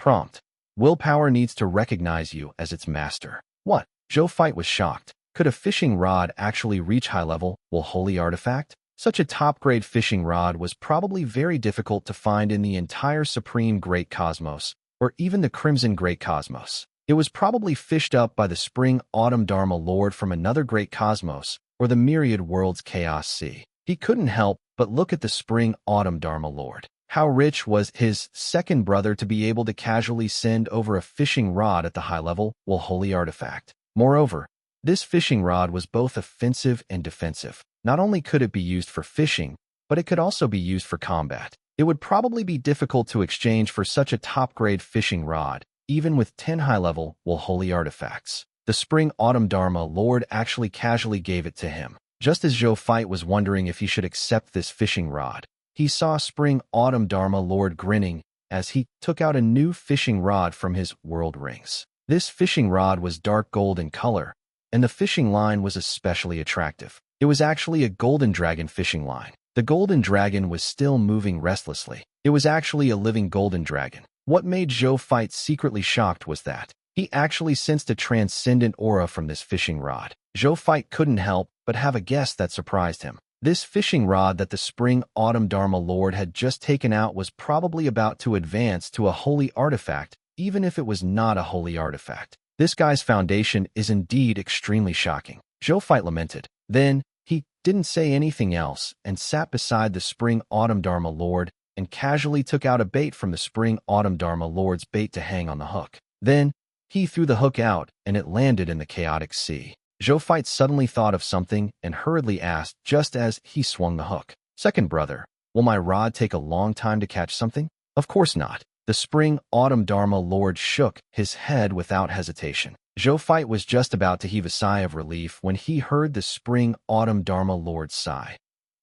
Prompt. Willpower needs to recognize you as its master. What? Zhou Fight was shocked. Could a fishing rod actually reach high level, holy artifact? Such a top-grade fishing rod was probably very difficult to find in the entire Supreme Great Cosmos, or even the Crimson Great Cosmos. It was probably fished up by the Spring-Autumn Dharma Lord from another Great Cosmos, or the Myriad Worlds Chaos Sea. He couldn't help but look at the Spring-Autumn Dharma Lord. How rich was his second brother to be able to casually send over a fishing rod at the high level, holy artifact. Moreover, this fishing rod was both offensive and defensive. Not only could it be used for fishing, but it could also be used for combat. It would probably be difficult to exchange for such a top-grade fishing rod, even with 10 high-level, holy artifacts. The Spring-Autumn Dharma Lord actually casually gave it to him. Just as Zhou Fight was wondering if he should accept this fishing rod, he saw Spring-Autumn Dharma Lord grinning as he took out a new fishing rod from his world rings. This fishing rod was dark gold in color, and the fishing line was especially attractive. It was actually a golden dragon fishing line. The golden dragon was still moving restlessly. It was actually a living golden dragon. What made Zhou Fight secretly shocked was that he actually sensed a transcendent aura from this fishing rod. Zhou Fight couldn't help but have a guess that surprised him. This fishing rod that the Spring-Autumn Dharma Lord had just taken out was probably about to advance to a holy artifact, even if it was not a holy artifact. This guy's foundation is indeed extremely shocking. Zhou Fight lamented. Then, he didn't say anything else and sat beside the Spring-Autumn Dharma Lord and casually took out a bait from the Spring-Autumn Dharma Lord's bait to hang on the hook. Then, he threw the hook out and it landed in the chaotic sea. Zhou Fight suddenly thought of something and hurriedly asked just as he swung the hook. Second brother, will my rod take a long time to catch something? Of course not. The Spring-Autumn Dharma Lord shook his head without hesitation. Zhou Fight was just about to heave a sigh of relief when he heard the Spring-Autumn Dharma Lord sigh.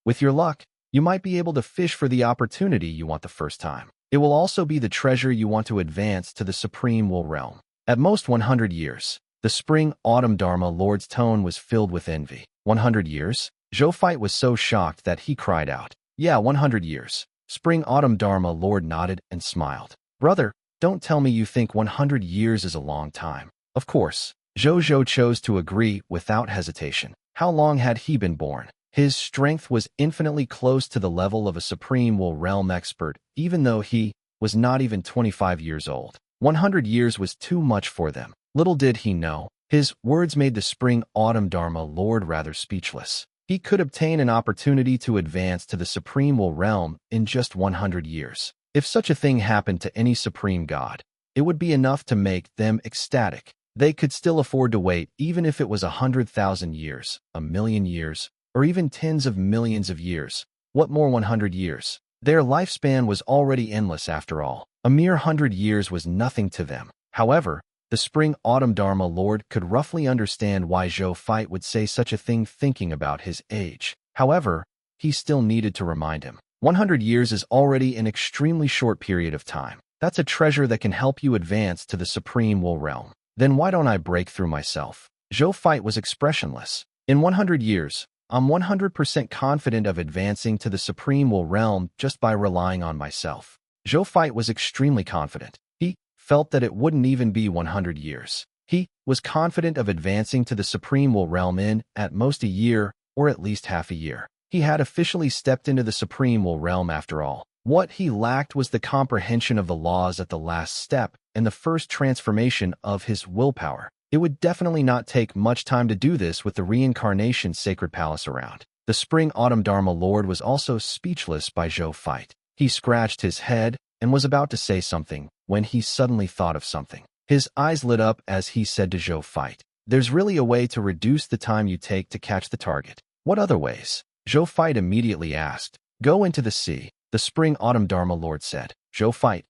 With your luck, you might be able to fish for the opportunity you want the first time. It will also be the treasure you want to advance to the Supreme Will Realm. At most 100 years. The Spring-Autumn Dharma Lord's tone was filled with envy. 100 years? Zhou Fight was so shocked that he cried out. Yeah, 100 years. Spring-Autumn Dharma Lord nodded and smiled. Brother, don't tell me you think 100 years is a long time. Of course. Zhou Zhou chose to agree without hesitation. How long had he been born? His strength was infinitely close to the level of a Supreme Will Realm expert, even though he was not even 25 years old. 100 years was too much for them. Little did he know, his words made the Spring-Autumn Dharma Lord rather speechless. He could obtain an opportunity to advance to the Supreme Will Realm in just 100 years. If such a thing happened to any Supreme God, it would be enough to make them ecstatic. They could still afford to wait even if it was 100,000 years, 1,000,000 years, or even tens of millions of years. What more 100 years? Their lifespan was already endless after all. A mere 100 years was nothing to them. However, the Spring-Autumn Dharma Lord could roughly understand why Zhou Fight would say such a thing thinking about his age. However, he still needed to remind him. 100 years is already an extremely short period of time. That's a treasure that can help you advance to the Supreme Will Realm. Then why don't I break through myself? Zhou Fight was expressionless. In 100 years, I'm 100% confident of advancing to the Supreme Will Realm just by relying on myself. Zhou Fight was extremely confident. He felt that it wouldn't even be 100 years. He was confident of advancing to the Supreme Will Realm in, at most, a year, or at least half a year. He had officially stepped into the Supreme Will Realm after all. What he lacked was the comprehension of the laws at the last step and the first transformation of his willpower. It would definitely not take much time to do this with the Reincarnation Sacred Palace around. The Spring-Autumn Dharma Lord was also speechless by Zhou Fight. He scratched his head and was about to say something when he suddenly thought of something. His eyes lit up as he said to Zhou Fight, "There's really a way to reduce the time you take to catch the target." What other ways? Zhou Fight immediately asked. Go into the sea, the Spring-Autumn Dharma Lord said. Zhou Fight.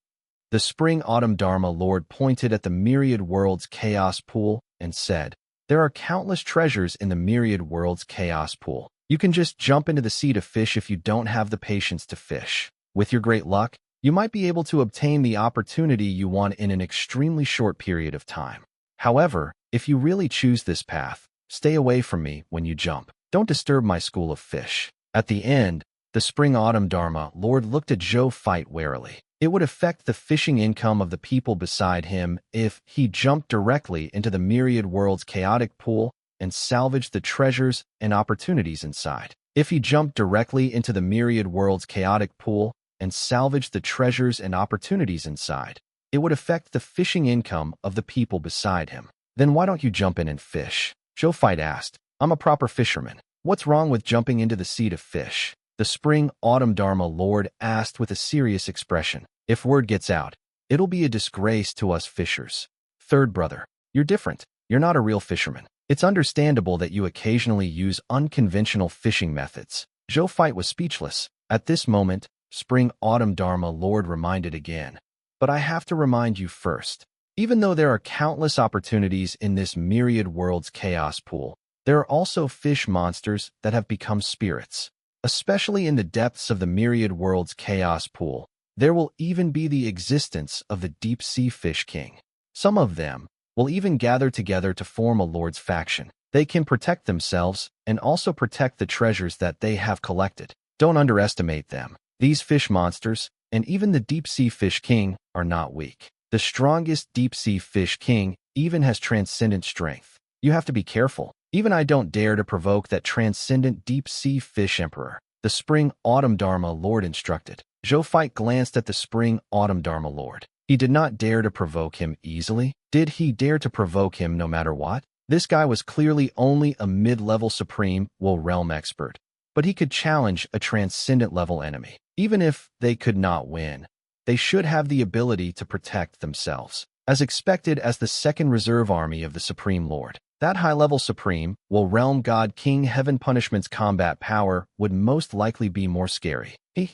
The Spring-Autumn Dharma Lord pointed at the Myriad Worlds Chaos Pool and said, there are countless treasures in the Myriad Worlds Chaos Pool. You can just jump into the sea to fish if you don't have the patience to fish. With your great luck, you might be able to obtain the opportunity you want in an extremely short period of time. However, if you really choose this path, stay away from me when you jump. Don't disturb my school of fish. At the end, the Spring-Autumn Dharma Lord looked at Zhou Fight warily. It would affect the fishing income of the people beside him if he jumped directly into the myriad world's chaotic pool and salvaged the treasures and opportunities inside. If he jumped directly into the myriad world's chaotic pool and salvaged the treasures and opportunities inside, it would affect the fishing income of the people beside him. Then why don't you jump in and fish? Zhou Fight asked. I'm a proper fisherman. What's wrong with jumping into the sea to fish? The spring-autumn Dharma Lord asked with a serious expression. If word gets out, it'll be a disgrace to us fishers. Third brother, you're different. You're not a real fisherman. It's understandable that you occasionally use unconventional fishing methods. Zhou Fight was speechless. At this moment, spring-autumn Dharma Lord reminded again. But I have to remind you first. Even though there are countless opportunities in this myriad world's chaos pool, there are also fish monsters that have become spirits. Especially in the depths of the myriad world's chaos pool, there will even be the existence of the deep-sea fish king. Some of them will even gather together to form a lord's faction. They can protect themselves and also protect the treasures that they have collected. Don't underestimate them. These fish monsters, and even the deep-sea fish king, are not weak. The strongest deep-sea fish king even has transcendent strength. You have to be careful. Even I don't dare to provoke that transcendent deep-sea fish emperor. The spring-autumn Dharma Lord instructed. Zhou Fight glanced at the spring-autumn Dharma Lord. He did not dare to provoke him easily. Did he dare to provoke him no matter what? This guy was clearly only a mid-level supreme will realm expert, but he could challenge a transcendent-level enemy. Even if they could not win, they should have the ability to protect themselves. As expected as the second reserve army of the Supreme Lord, that high-level Supreme, will realm God King Heaven Punishment's combat power would most likely be more scary. He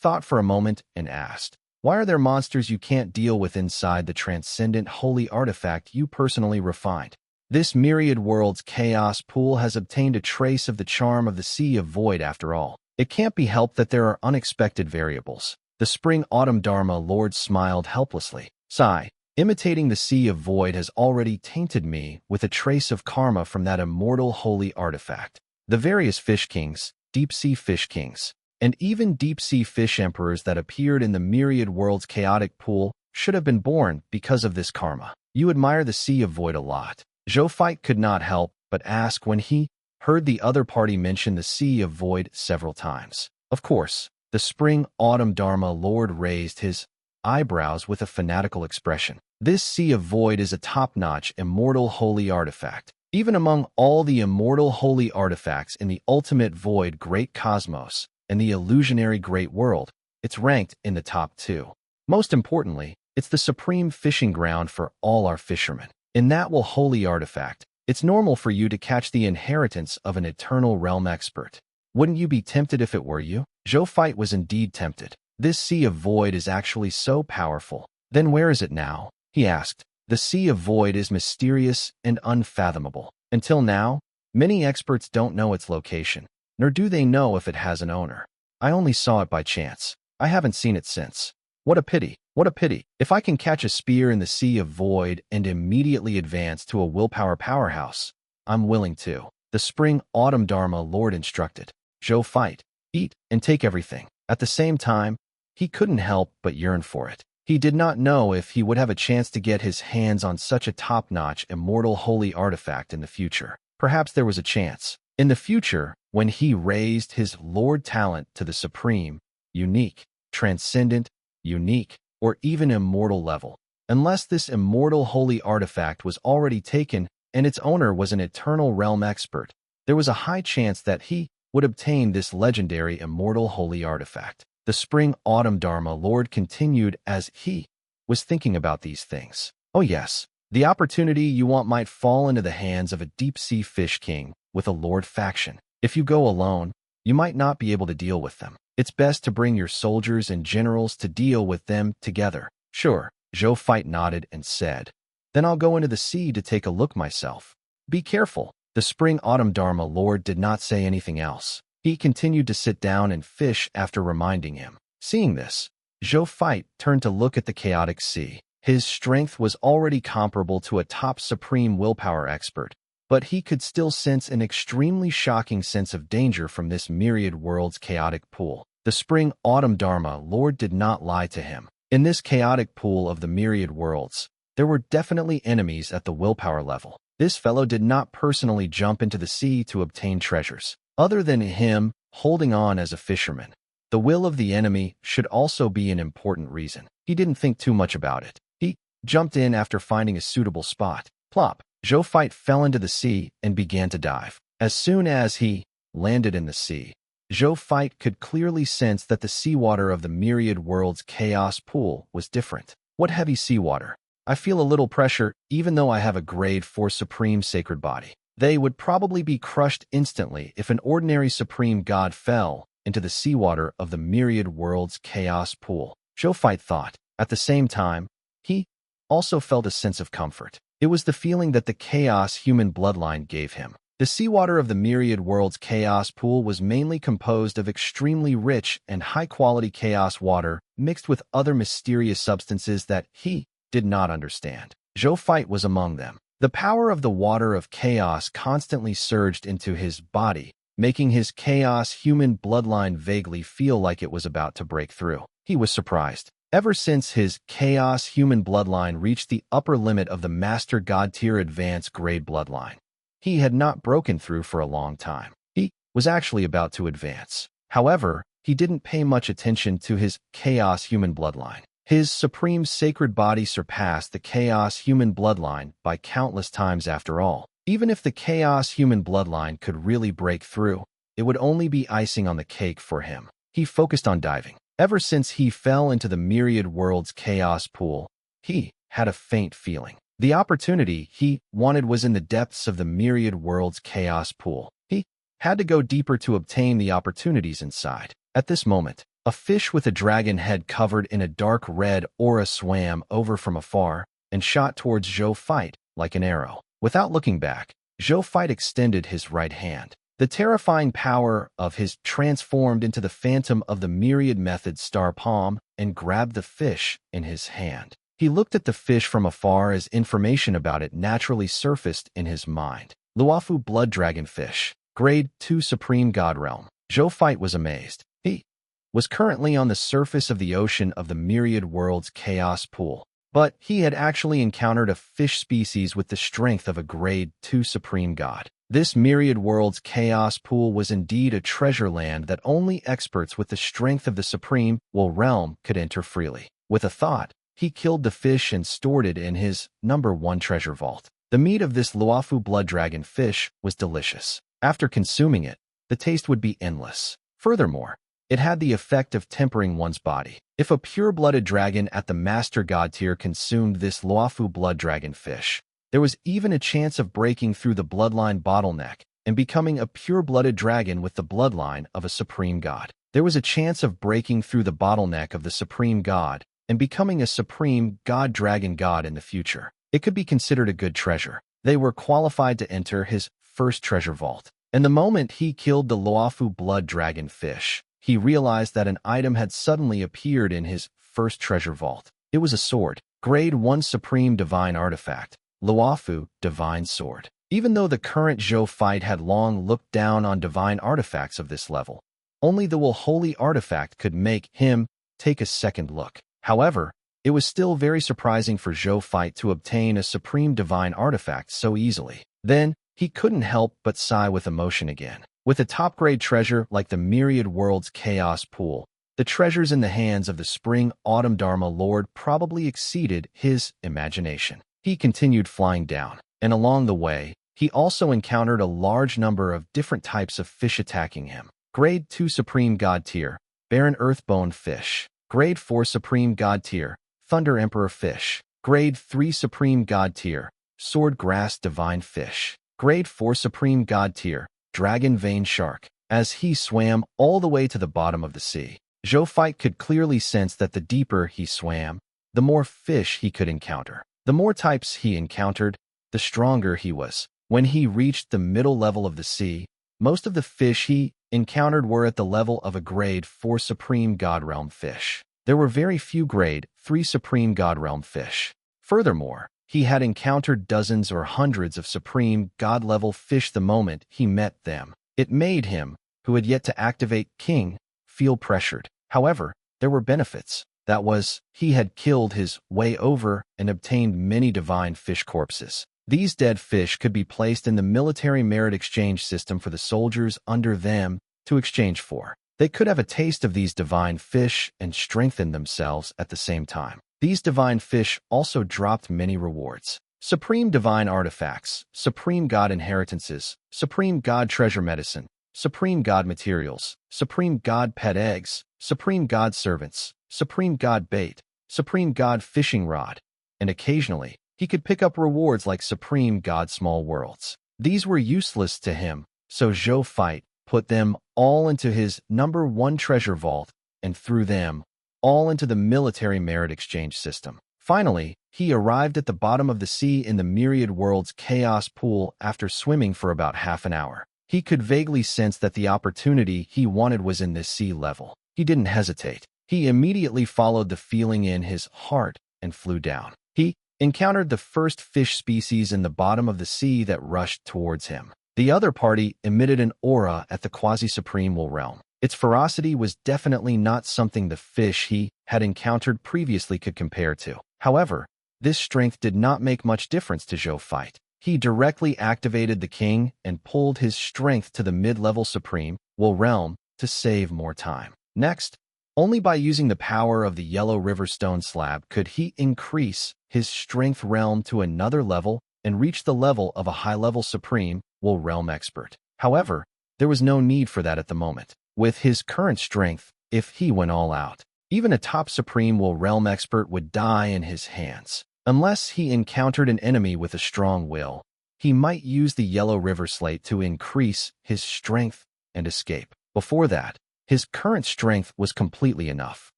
thought for a moment and asked, why are there monsters you can't deal with inside the transcendent holy artifact you personally refined? This myriad world's chaos pool has obtained a trace of the charm of the Sea of Void after all. It can't be helped that there are unexpected variables. The spring-autumn Dharma Lord smiled helplessly. Sigh. Imitating the Sea of Void has already tainted me with a trace of karma from that immortal holy artifact. The various fish kings, deep-sea fish kings, and even deep-sea fish emperors that appeared in the myriad world's chaotic pool should have been born because of this karma. You admire the Sea of Void a lot. Zhou Fight could not help but ask when he heard the other party mention the Sea of Void several times. Of course, the spring-autumn Dharma Lord raised his eyebrows with a fanatical expression. This Sea of Void is a top-notch immortal holy artifact. Even among all the immortal holy artifacts in the ultimate void great cosmos and the illusionary great world, it's ranked in the top 2. Most importantly, it's the supreme fishing ground for all our fishermen. In that holy artifact, it's normal for you to catch the inheritance of an eternal realm expert. Wouldn't you be tempted if it were you? Zhou Fight was indeed tempted. This Sea of Void is actually so powerful. Then where is it now? He asked. The Sea of Void is mysterious and unfathomable. Until now, many experts don't know its location, nor do they know if it has an owner. I only saw it by chance. I haven't seen it since. What a pity. What a pity. If I can catch a spear in the Sea of Void and immediately advance to a willpower powerhouse, I'm willing to. The spring-autumn Dharma Lord instructed. Zhou Fight. Eat and take everything. At the same time, he couldn't help but yearn for it. He did not know if he would have a chance to get his hands on such a top-notch immortal holy artifact in the future. Perhaps there was a chance. In the future, when he raised his Lord talent to the supreme, unique, transcendent, unique, or even immortal level. Unless this immortal holy artifact was already taken and its owner was an eternal realm expert, there was a high chance that he would obtain this legendary immortal holy artifact. The spring-autumn Dharma Lord continued as he was thinking about these things. Oh yes, the opportunity you want might fall into the hands of a deep-sea fish king with a lord faction. If you go alone, you might not be able to deal with them. It's best to bring your soldiers and generals to deal with them together. Sure, Zhou Fight nodded and said. Then I'll go into the sea to take a look myself. Be careful. The spring-autumn Dharma Lord did not say anything else. He continued to sit down and fish after reminding him. Seeing this, Zhou Fight turned to look at the chaotic sea. His strength was already comparable to a top supreme willpower expert, but he could still sense an extremely shocking sense of danger from this myriad world's chaotic pool. The spring-autumn Dharma Lord did not lie to him. In this chaotic pool of the myriad worlds, there were definitely enemies at the willpower level. This fellow did not personally jump into the sea to obtain treasures. Other than him holding on as a fisherman, the will of the enemy should also be an important reason. He didn't think too much about it. He jumped in after finding a suitable spot. Plop! Zhou Fight fell into the sea and began to dive. As soon as he landed in the sea, Zhou Fight could clearly sense that the seawater of the myriad world's chaos pool was different. What heavy seawater! I feel a little pressure even though I have a grade 4 supreme sacred body. They would probably be crushed instantly if an ordinary supreme god fell into the seawater of the myriad world's chaos pool. Zhou Fight thought. At the same time, he also felt a sense of comfort. It was the feeling that the chaos human bloodline gave him. The seawater of the myriad world's chaos pool was mainly composed of extremely rich and high-quality chaos water mixed with other mysterious substances that he did not understand. Zhou Fight was among them. The power of the water of chaos constantly surged into his body, making his chaos human bloodline vaguely feel like it was about to break through. He was surprised. Ever since his chaos human bloodline reached the upper limit of the Master God tier advanced grade bloodline, he had not broken through for a long time. He was actually about to advance. However, he didn't pay much attention to his chaos human bloodline. His supreme sacred body surpassed the chaos human bloodline by countless times after all. Even if the chaos human bloodline could really break through, it would only be icing on the cake for him. He focused on diving. Ever since he fell into the myriad world's chaos pool, he had a faint feeling. The opportunity he wanted was in the depths of the myriad world's chaos pool. He had to go deeper to obtain the opportunities inside. At this moment, a fish with a dragon head covered in a dark red aura swam over from afar and shot towards Zhou Fight like an arrow. Without looking back, Zhou Fight extended his right hand. The terrifying power of his transformed into the phantom of the myriad method star palm and grabbed the fish in his hand. He looked at the fish from afar as information about it naturally surfaced in his mind. Luofu blood dragon fish, grade 2 supreme god realm. Zhou Fight was amazed. He was currently on the surface of the ocean of the myriad world's chaos pool, but he had actually encountered a fish species with the strength of a grade 2 supreme god. This myriad world's chaos pool was indeed a treasure land that only experts with the strength of the supreme realm could enter freely. With a thought, he killed the fish and stored it in his #1 treasure vault. The meat of this Luofu blood dragon fish was delicious. After consuming it, the taste would be endless. Furthermore, it had the effect of tempering one's body. If a pure-blooded dragon at the Master God tier consumed this Luofu blood dragon fish, there was even a chance of breaking through the bloodline bottleneck and becoming a pure-blooded dragon with the bloodline of a supreme god. There was a chance of breaking through the bottleneck of the supreme god and becoming a supreme god dragon god in the future. It could be considered a good treasure. They were qualified to enter his first treasure vault. And the moment he killed the Luofu blood dragon fish, he realized that an item had suddenly appeared in his first treasure vault. It was a sword, grade 1 supreme divine artifact. Luofu, Divine Sword. Even though the current Zhou Fight had long looked down on divine artifacts of this level, only the holy artifact could make him take a second look. However, it was still very surprising for Zhou Fight to obtain a supreme divine artifact so easily. Then, he couldn't help but sigh with emotion again. With a top-grade treasure like the myriad world's chaos pool, the treasures in the hands of the spring autumn Dharma Lord probably exceeded his imagination. He continued flying down, and along the way, he also encountered a large number of different types of fish attacking him. Grade 2 Supreme God Tier, Barren Earthbone Fish. Grade 4 Supreme God Tier, Thunder Emperor Fish. Grade 3 Supreme God Tier, Sword Grass Divine Fish. Grade 4 Supreme God Tier, Dragon Vein Shark. As he swam all the way to the bottom of the sea, Zhou Fight could clearly sense that the deeper he swam, the more fish he could encounter. The more types he encountered, the stronger he was. When he reached the middle level of the sea, most of the fish he encountered were at the level of a grade 4 Supreme God Realm fish. There were very few grade 3 Supreme God Realm fish. Furthermore, he had encountered dozens or hundreds of Supreme God level fish the moment he met them. It made him, who had yet to activate King, feel pressured. However, there were benefits. That was, he had killed his way over and obtained many divine fish corpses. These dead fish could be placed in the military merit exchange system for the soldiers under them to exchange for. They could have a taste of these divine fish and strengthen themselves at the same time. These divine fish also dropped many rewards. Supreme divine artifacts, supreme god inheritances, supreme god treasure medicine, supreme god materials, supreme god pet eggs, supreme god servants, supreme god bait, supreme god fishing rod, and occasionally, he could pick up rewards like supreme god small worlds. These were useless to him, so Zhou Fight put them all into his number 1 treasure vault and threw them all into the military merit exchange system. Finally, he arrived at the bottom of the sea in the myriad worlds chaos pool after swimming for about half an hour. He could vaguely sense that the opportunity he wanted was in this sea level. He didn't hesitate. He immediately followed the feeling in his heart and flew down. He encountered the first fish species in the bottom of the sea that rushed towards him. The other party emitted an aura at the quasi-supreme will realm. Its ferocity was definitely not something the fish he had encountered previously could compare to. However, this strength did not make much difference to Zhou Fight. He directly activated the king and pulled his strength to the mid-level supreme will realm to save more time. Next, only by using the power of the Yellow River Stone Slab could he increase his strength realm to another level and reach the level of a high-level supreme will realm expert. However, there was no need for that at the moment. With his current strength, if he went all out, even a top supreme will realm expert would die in his hands. Unless he encountered an enemy with a strong will, he might use the Yellow River Slate to increase his strength and escape. Before that, his current strength was completely enough.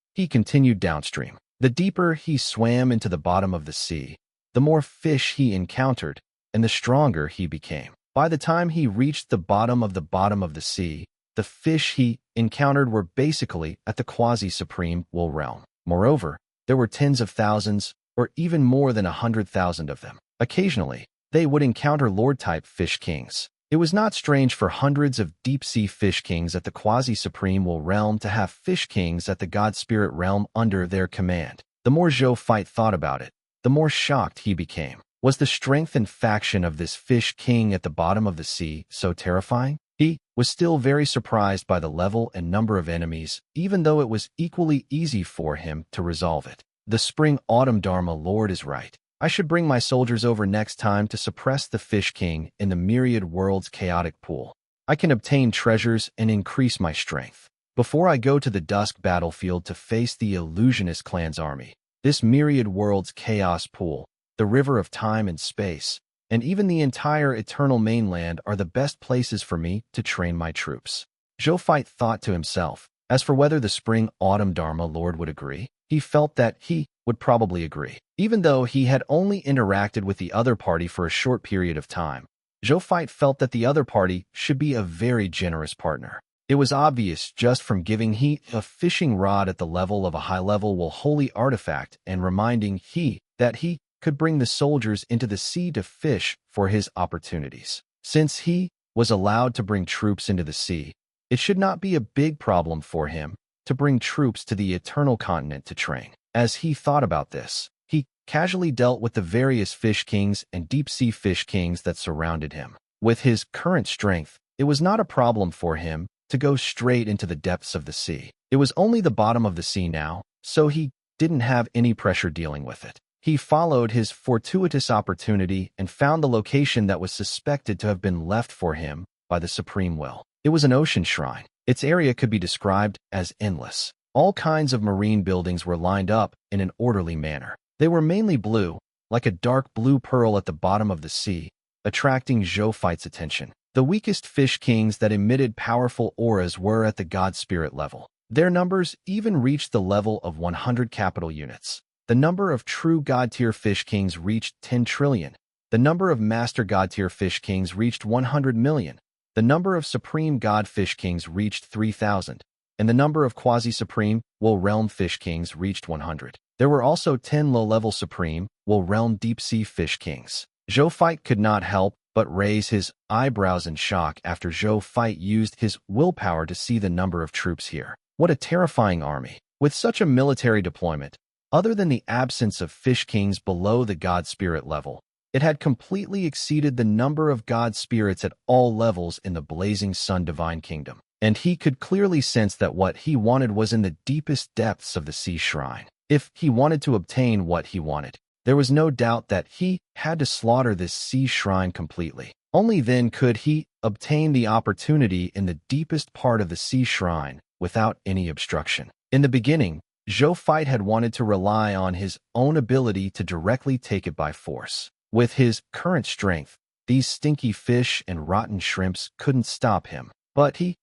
He continued downstream. The deeper he swam into the bottom of the sea, the more fish he encountered, and the stronger he became. By the time he reached the bottom of the sea, the fish he encountered were basically at the quasi-supreme will realm. Moreover, there were tens of thousands, or even more than 100,000 of them. Occasionally, they would encounter Lord-type fish kings. It was not strange for hundreds of deep-sea fish kings at the quasi-supreme will realm to have fish kings at the god-spirit realm under their command. The more Zhou Fight thought about it, the more shocked he became. Was the strength and faction of this fish king at the bottom of the sea so terrifying? He was still very surprised by the level and number of enemies, even though it was equally easy for him to resolve it. The Spring-Autumn Dharma Lord is right. I should bring my soldiers over next time to suppress the Fish King in the myriad world's chaotic pool. I can obtain treasures and increase my strength. Before I go to the Dusk battlefield to face the Illusionist clan's army, this myriad world's chaos pool, the river of time and space, and even the entire eternal mainland are the best places for me to train my troops. Zhou Fight thought to himself. As for whether the Spring-Autumn Dharma Lord would agree, he felt that he would probably agree. Even though he had only interacted with the other party for a short period of time, Zhou Fight felt that the other party should be a very generous partner. It was obvious just from giving he a fishing rod at the level of a high-level will holy artifact and reminding he that he could bring the soldiers into the sea to fish for his opportunities. Since he was allowed to bring troops into the sea, it should not be a big problem for him to bring troops to the Eternal Continent to train. As he thought about this, he casually dealt with the various fish kings and deep-sea fish kings that surrounded him. With his current strength, it was not a problem for him to go straight into the depths of the sea. It was only the bottom of the sea now, so he didn't have any pressure dealing with it. He followed his fortuitous opportunity and found the location that was suspected to have been left for him by the Supreme Will. It was an ocean shrine. Its area could be described as endless. All kinds of marine buildings were lined up in an orderly manner. They were mainly blue, like a dark blue pearl at the bottom of the sea, attracting Zhou Fight's attention. The weakest fish kings that emitted powerful auras were at the god spirit level. Their numbers even reached the level of 100 capital units. The number of true god-tier fish kings reached 10 trillion. The number of master god-tier fish kings reached 100 million. The number of supreme god fish kings reached 3,000. And the number of quasi-supreme will realm fish kings reached 100. There were also 10 low-level supreme will realm deep-sea fish kings. Zhou Fight could not help but raise his eyebrows in shock after Zhou Fight used his willpower to see the number of troops here. What a terrifying army. With such a military deployment, other than the absence of fish kings below the god spirit level, it had completely exceeded the number of god spirits at all levels in the Blazing Sun Divine Kingdom. And he could clearly sense that what he wanted was in the deepest depths of the sea shrine. If he wanted to obtain what he wanted, there was no doubt that he had to slaughter this sea shrine completely. Only then could he obtain the opportunity in the deepest part of the sea shrine without any obstruction. In the beginning, Zhou Fight had wanted to rely on his own ability to directly take it by force. With his current strength, these stinky fish and rotten shrimps couldn't stop him. But he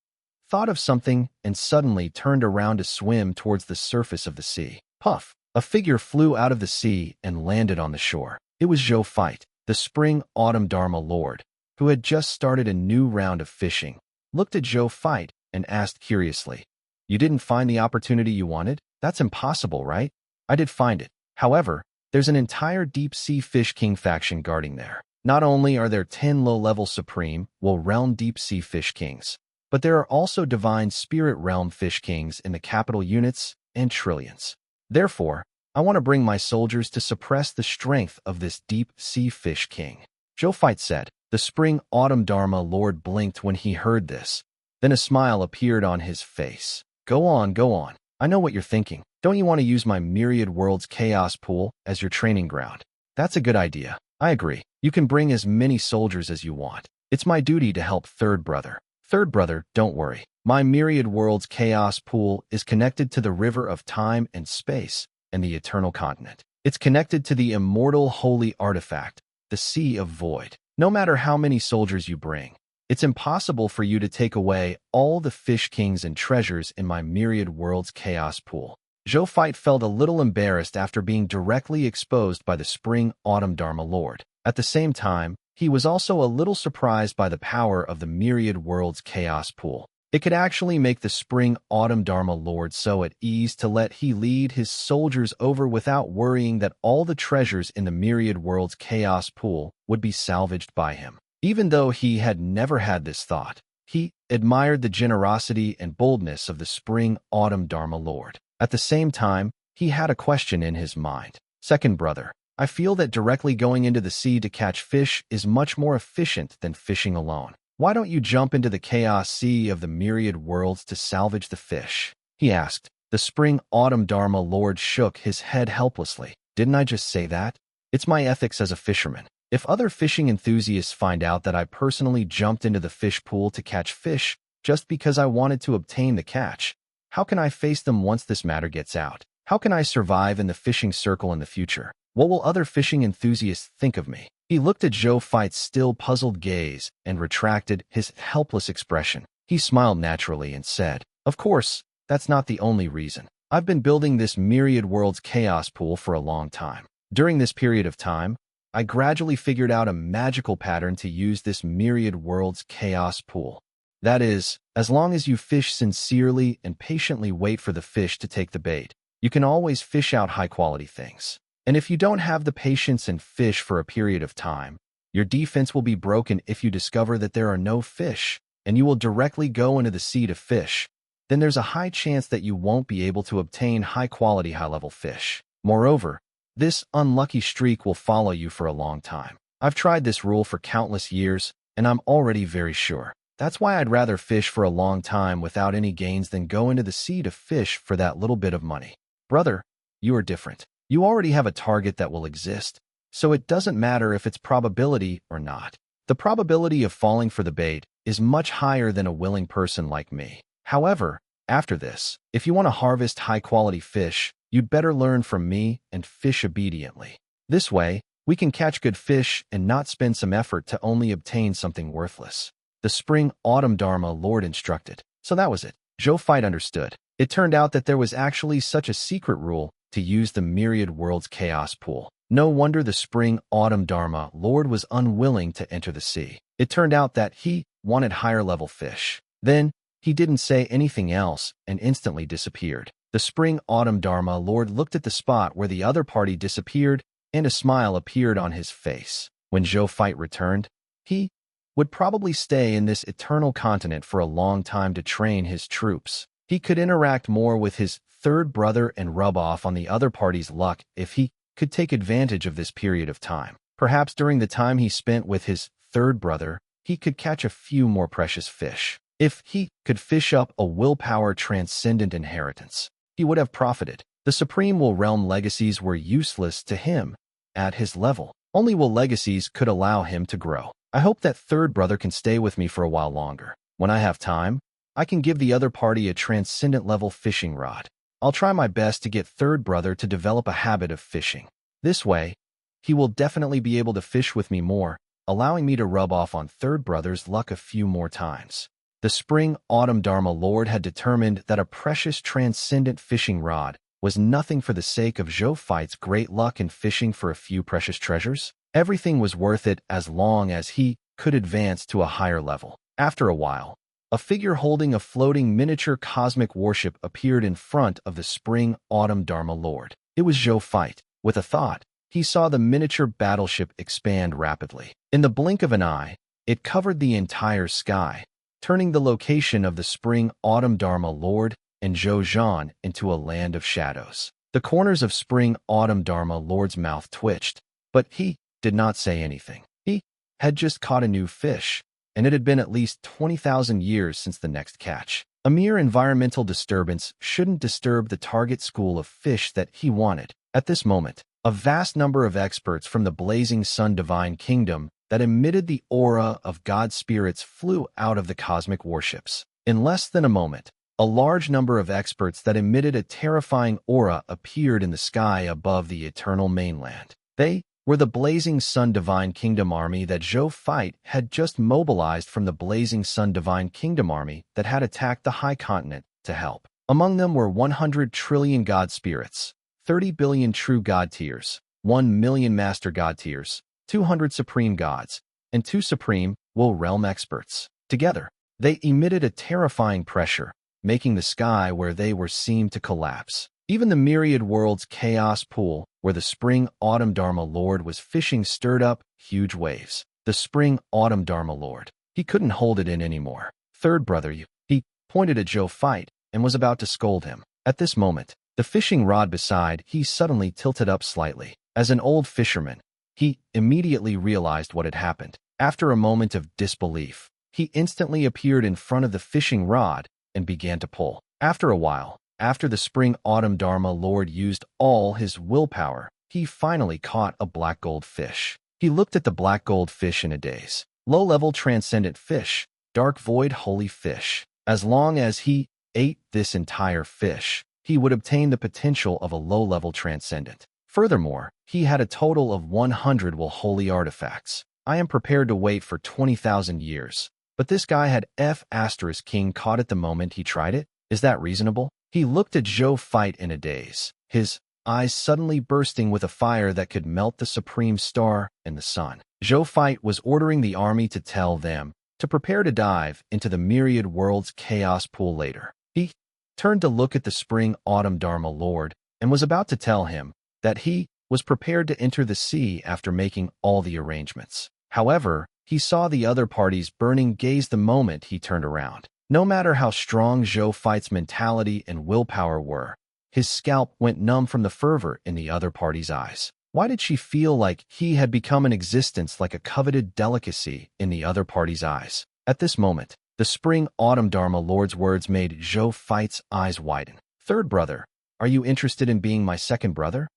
thought of something and suddenly turned around to swim towards the surface of the sea. Puff! A figure flew out of the sea and landed on the shore. It was Zhou Fight, the Spring-Autumn Dharma Lord, who had just started a new round of fishing, looked at Zhou Fight and asked curiously, "You didn't find the opportunity you wanted? That's impossible, right?" "I did find it. However, there's an entire deep-sea fish king faction guarding there. Not only are there 10 low-level supreme, realm deep-sea fish kings, but there are also divine spirit realm fish kings in the capital units and trillions. Therefore, I want to bring my soldiers to suppress the strength of this deep-sea fish king." Zhou Fight said. The Spring-Autumn Dharma Lord blinked when he heard this. Then a smile appeared on his face. Go on. I know what you're thinking. Don't you want to use my Myriad Worlds Chaos Pool as your training ground? That's a good idea. I agree. You can bring as many soldiers as you want. It's my duty to help Third Brother. Third Brother, don't worry. My Myriad Worlds Chaos Pool is connected to the river of time and space and the eternal continent. It's connected to the immortal holy artifact, the Sea of Void. No matter how many soldiers you bring, it's impossible for you to take away all the fish kings and treasures in my Myriad Worlds Chaos Pool. Zhou Fight felt a little embarrassed after being directly exposed by the Spring-Autumn Dharma Lord. At the same time, he was also a little surprised by the power of the Myriad Worlds Chaos Pool. It could actually make the Spring-Autumn Dharma Lord so at ease to let he lead his soldiers over without worrying that all the treasures in the Myriad Worlds Chaos Pool would be salvaged by him. Even though he had never had this thought, he admired the generosity and boldness of the Spring-Autumn Dharma Lord. At the same time, he had a question in his mind. Second Brother, I feel that directly going into the sea to catch fish is much more efficient than fishing alone. Why don't you jump into the chaos sea of the Myriad Worlds to salvage the fish? He asked. The Spring-Autumn Dharma Lord shook his head helplessly. Didn't I just say that? It's my ethics as a fisherman. If other fishing enthusiasts find out that I personally jumped into the fish pool to catch fish just because I wanted to obtain the catch, how can I face them once this matter gets out? How can I survive in the fishing circle in the future? What will other fishing enthusiasts think of me? He looked at Zhou Fight's still puzzled gaze and retracted his helpless expression. He smiled naturally and said, "Of course, that's not the only reason. I've been building this Myriad Worlds Chaos Pool for a long time. During this period of time, I gradually figured out a magical pattern to use this Myriad Worlds Chaos Pool. That is, as long as you fish sincerely and patiently wait for the fish to take the bait, you can always fish out high-quality things. And if you don't have the patience and fish for a period of time, your defense will be broken if you discover that there are no fish, and you will directly go into the sea to fish. Then there's a high chance that you won't be able to obtain high-quality, high-level fish. Moreover, this unlucky streak will follow you for a long time. I've tried this rule for countless years, and I'm already very sure. That's why I'd rather fish for a long time without any gains than go into the sea to fish for that little bit of money. Brother, you are different. You already have a target that will exist, so it doesn't matter if it's probability or not. The probability of falling for the bait is much higher than a willing person like me. However, after this, if you want to harvest high-quality fish, you'd better learn from me and fish obediently. This way, we can catch good fish and not spend some effort to only obtain something worthless." The Spring-Autumn Dharma Lord instructed. So that was it. Zhou Fight understood. It turned out that there was actually such a secret rule to use the Myriad Worlds Chaos Pool. No wonder the Spring-Autumn Dharma Lord was unwilling to enter the sea. It turned out that he wanted higher-level fish. Then, he didn't say anything else and instantly disappeared. The Spring-Autumn Dharma Lord looked at the spot where the other party disappeared, and a smile appeared on his face. When Zhou Fight returned, he would probably stay in this eternal continent for a long time to train his troops. He could interact more with his third brother and rub off on the other party's luck if he could take advantage of this period of time. Perhaps during the time he spent with his third brother, he could catch a few more precious fish. If he could fish up a willpower transcendent inheritance, he would have profited. The Supreme Will Realm legacies were useless to him at his level. Only will legacies could allow him to grow. I hope that third brother can stay with me for a while longer. When I have time, I can give the other party a transcendent level fishing rod. I'll try my best to get third brother to develop a habit of fishing. This way, he will definitely be able to fish with me more, allowing me to rub off on third brother's luck a few more times. The Spring-Autumn Dharma Lord had determined that a precious transcendent fishing rod was nothing for the sake of Zhou Fight's great luck in fishing for a few precious treasures. Everything was worth it as long as he could advance to a higher level. After a while, a figure holding a floating miniature cosmic warship appeared in front of the Spring-Autumn Dharma Lord. It was Zhou Fight. With a thought, he saw the miniature battleship expand rapidly. In the blink of an eye, it covered the entire sky, turning the location of the Spring-Autumn Dharma Lord and Zhou Zhou into a land of shadows. The corners of Spring-Autumn Dharma Lord's mouth twitched, but he did not say anything. He had just caught a new fish, and it had been at least 20,000 years since the next catch. A mere environmental disturbance shouldn't disturb the target school of fish that he wanted. At this moment, a vast number of experts from the Blazing Sun Divine Kingdom that emitted the aura of God spirits flew out of the cosmic warships. In less than a moment, a large number of experts that emitted a terrifying aura appeared in the sky above the eternal mainland. They were the Blazing Sun Divine Kingdom army that Zhou Fight had just mobilized from the Blazing Sun Divine Kingdom army that had attacked the High Continent to help. Among them were 100 trillion God spirits, 30 billion true God tiers, 1 million master God tiers, 200 supreme gods, and 2 supreme will realm experts. Together, they emitted a terrifying pressure, making the sky where they were seem to collapse. Even the myriad worlds chaos pool where the Spring-Autumn Dharma Lord was fishing stirred up huge waves. The Spring-Autumn Dharma Lord. He couldn't hold it in anymore. Third brother, he pointed at Zhou Fight and was about to scold him. At this moment, the fishing rod beside he suddenly tilted up slightly. As an old fisherman, he immediately realized what had happened. After a moment of disbelief, he instantly appeared in front of the fishing rod and began to pull. After a while, after the Spring-Autumn Dharma Lord used all his willpower, he finally caught a black gold fish. He looked at the black gold fish in a daze. Low-level transcendent fish, dark void holy fish. As long as he ate this entire fish, he would obtain the potential of a low-level transcendent. Furthermore, he had a total of 100 will holy artifacts. I am prepared to wait for 20,000 years. But this guy had F*King caught it the moment he tried it? Is that reasonable? He looked at Zhou Fight in a daze, his eyes suddenly bursting with a fire that could melt the supreme star and the sun. Zhou Fight was ordering the army to tell them to prepare to dive into the myriad worlds chaos pool later. He turned to look at the Spring-Autumn Dharma Lord and was about to tell him that he was prepared to enter the sea after making all the arrangements. However, he saw the other party's burning gaze the moment he turned around. No matter how strong Zhou Fight's mentality and willpower were, his scalp went numb from the fervor in the other party's eyes. Why did she feel like he had become an existence like a coveted delicacy in the other party's eyes? At this moment, the Spring-Autumn Dharma Lord's words made Zhou Fight's eyes widen. Third brother, are you interested in being my second brother?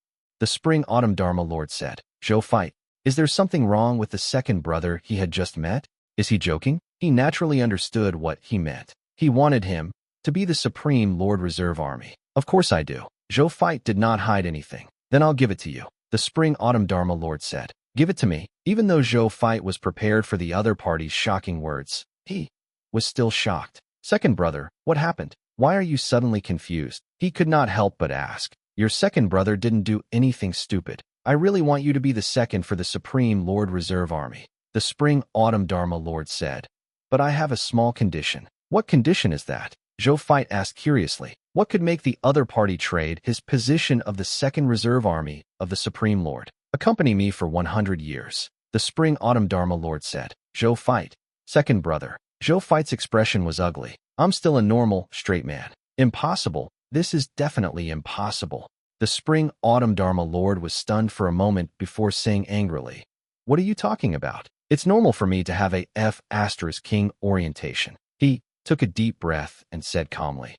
The Spring-Autumn Dharma Lord said. Zhou Fight, is there something wrong with the second brother he had just met? Is he joking? He naturally understood what he meant. He wanted him to be the Supreme Lord Reserve Army. Of course I do. Zhou Fight did not hide anything. Then I'll give it to you. The Spring-Autumn Dharma Lord said. Give it to me. Even though Zhou Fight was prepared for the other party's shocking words, he was still shocked. Second brother, what happened? Why are you suddenly confused? He could not help but ask. Your second brother didn't do anything stupid. I really want you to be the second for the Supreme Lord Reserve Army. The Spring-Autumn Dharma Lord said. But I have a small condition. What condition is that? Zhou Fight asked curiously. What could make the other party trade his position of the second reserve army of the Supreme Lord? Accompany me for 100 years. The Spring-Autumn Dharma Lord said. Zhou Fight. Second brother. Zhou Fight's expression was ugly. I'm still a normal, straight man. Impossible. This is definitely impossible. The Spring-Autumn Dharma Lord was stunned for a moment before saying angrily, "What are you talking about? It's normal for me to have a F***king orientation." He took a deep breath and said calmly,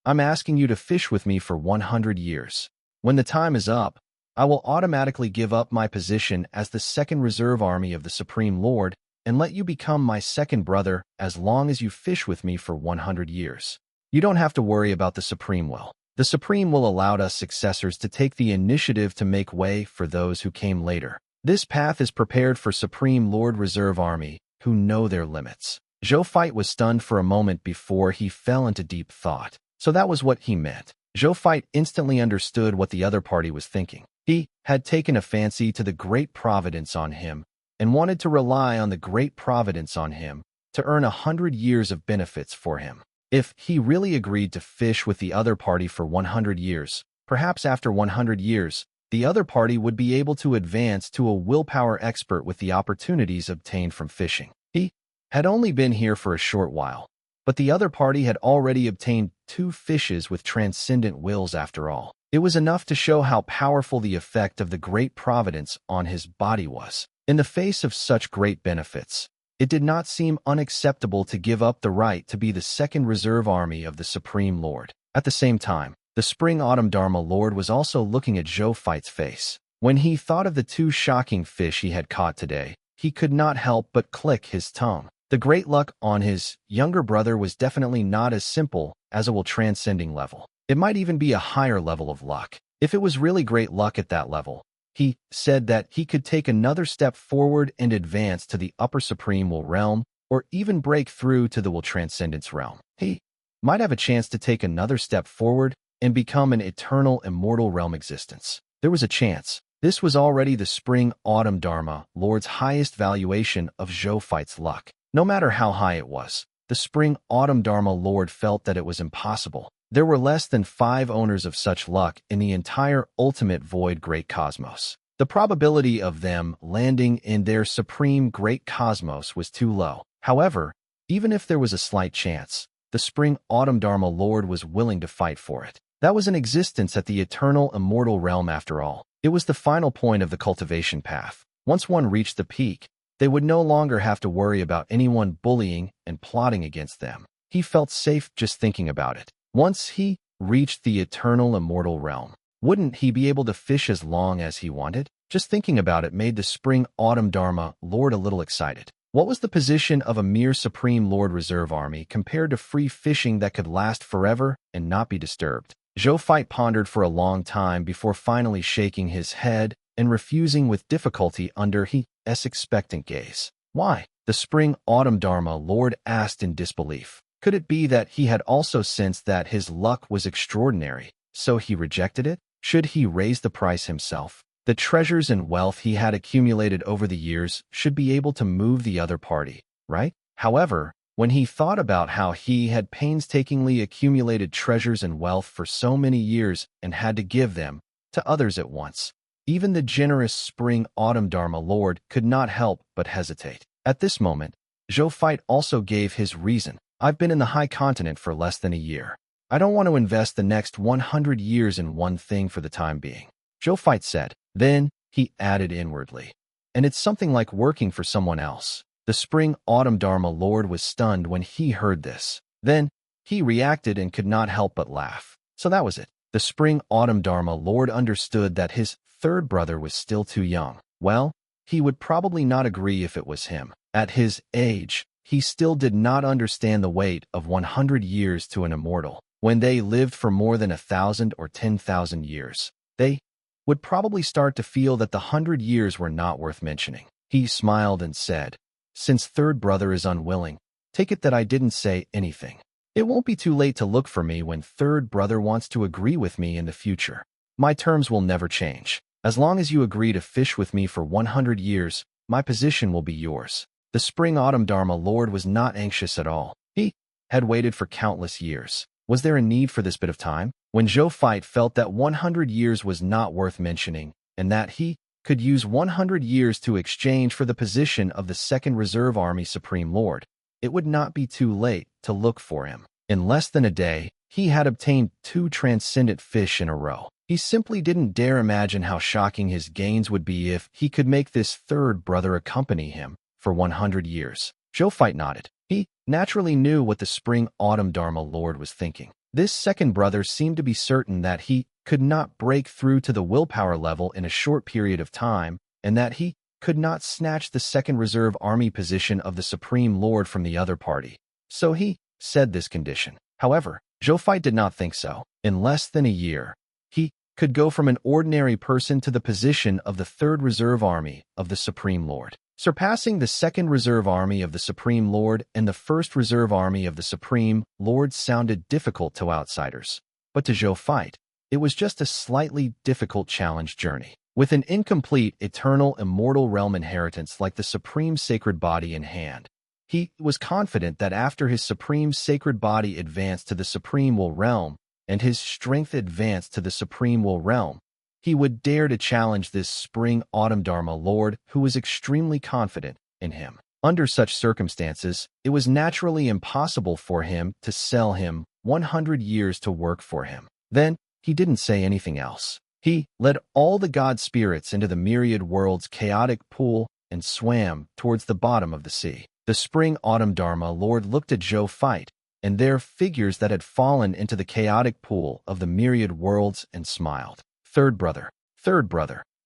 "I'm asking you to fish with me for 100 years. When the time is up, I will automatically give up my position as the second reserve army of the Supreme Lord and let you become my second brother as long as you fish with me for 100 years. You don't have to worry about the Supreme will. The Supreme will allow us successors to take the initiative to make way for those who came later. This path is prepared for Supreme Lord Reserve Army who know their limits." Zhou Fight was stunned for a moment before he fell into deep thought. So that was what he meant. Zhou Fight instantly understood what the other party was thinking. He had taken a fancy to the great providence on him and wanted to rely on the great providence on him to earn 100 years of benefits for him. If he really agreed to fish with the other party for 100 years, perhaps after 100 years, the other party would be able to advance to a willpower expert with the opportunities obtained from fishing. He had only been here for a short while, but the other party had already obtained 2 fishes with transcendent wills after all. It was enough to show how powerful the effect of the great providence on his body was. In the face of such great benefits, it did not seem unacceptable to give up the right to be the second reserve army of the Supreme Lord. At the same time, the Spring-Autumn Dharma Lord was also looking at Zhou Fight's face. When he thought of the 2 shocking fish he had caught today, he could not help but click his tongue. The great luck on his younger brother was definitely not as simple as a will transcending level. It might even be a higher level of luck. If it was really great luck at that level, he said that he could take another step forward and advance to the upper supreme will realm, or even break through to the will transcendence realm. He might have a chance to take another step forward and become an eternal immortal realm existence. There was a chance. This was already the Spring-Autumn Dharma Lord's highest valuation of Zhou Fight's luck. No matter how high it was, the Spring-Autumn Dharma Lord felt that it was impossible. There were less than 5 owners of such luck in the entire ultimate void great cosmos. The probability of them landing in their supreme great cosmos was too low. However, even if there was a slight chance, the Spring-Autumn Dharma Lord was willing to fight for it. That was an existence at the eternal immortal realm after all. It was the final point of the cultivation path. Once one reached the peak, they would no longer have to worry about anyone bullying and plotting against them. He felt safe just thinking about it. Once he reached the eternal immortal realm, wouldn't he be able to fish as long as he wanted? Just thinking about it made the Spring-Autumn Dharma Lord a little excited. What was the position of a mere Supreme Lord Reserve Army compared to free fishing that could last forever and not be disturbed? Zhou Fight pondered for a long time before finally shaking his head and refusing with difficulty under his expectant gaze. Why? The Spring-Autumn Dharma Lord asked in disbelief. Could it be that he had also sensed that his luck was extraordinary, so he rejected it? Should he raise the price himself? The treasures and wealth he had accumulated over the years should be able to move the other party, right? However, when he thought about how he had painstakingly accumulated treasures and wealth for so many years and had to give them to others at once, even the generous Spring-Autumn Dharma Lord could not help but hesitate. At this moment, Zhou Fight also gave his reason. I've been in the high continent for less than a year. I don't want to invest the next 100 years in one thing for the time being. Zhou Fight said. Then, he added inwardly. And it's something like working for someone else. The Spring-Autumn Dharma Lord was stunned when he heard this. Then, he reacted and could not help but laugh. So that was it. The Spring-Autumn Dharma Lord understood that his third brother was still too young. Well, he would probably not agree if it was him. At his age, he still did not understand the weight of 100 years to an immortal. When they lived for more than 1,000 or 10,000 years, they would probably start to feel that the 100 years were not worth mentioning. He smiled and said, "Since third brother is unwilling, take it that I didn't say anything. It won't be too late to look for me when third brother wants to agree with me in the future. My terms will never change. As long as you agree to fish with me for 100 years, my position will be yours." The Spring-Autumn Dharma Lord was not anxious at all. He had waited for countless years. Was there a need for this bit of time? When Zhou Fight felt that 100 years was not worth mentioning, and that he could use 100 years to exchange for the position of the Second Reserve Army Supreme Lord, it would not be too late to look for him. In less than a day, he had obtained 2 transcendent fish in a row. He simply didn't dare imagine how shocking his gains would be if he could make this third brother accompany him for 100 years. Zhou Fight nodded. He naturally knew what the Spring-Autumn Dharma Lord was thinking. This second brother seemed to be certain that he could not break through to the willpower level in a short period of time, and that he could not snatch the second reserve army position of the Supreme Lord from the other party. So he said this condition. However, Zhou Fight did not think so. In less than a year, he could go from an ordinary person to the position of the third reserve army of the Supreme Lord. Surpassing the second reserve army of the Supreme Lord and the first reserve army of the Supreme Lord sounded difficult to outsiders. But to Zhou Fight, it was just a slightly difficult challenge journey. With an incomplete, eternal, immortal realm inheritance like the Supreme Sacred Body in hand, he was confident that after his Supreme Sacred Body advanced to the Supreme Will Realm and his strength advanced to the Supreme Will Realm, he would dare to challenge this Spring-Autumn Dharma Lord who was extremely confident in him. Under such circumstances, it was naturally impossible for him to sell him 100 years to work for him. Then, he didn't say anything else. He led all the god spirits into the myriad world's chaotic pool and swam towards the bottom of the sea. The Spring-Autumn Dharma Lord looked at Zhou Fight and their figures that had fallen into the chaotic pool of the myriad worlds and smiled. Third brother,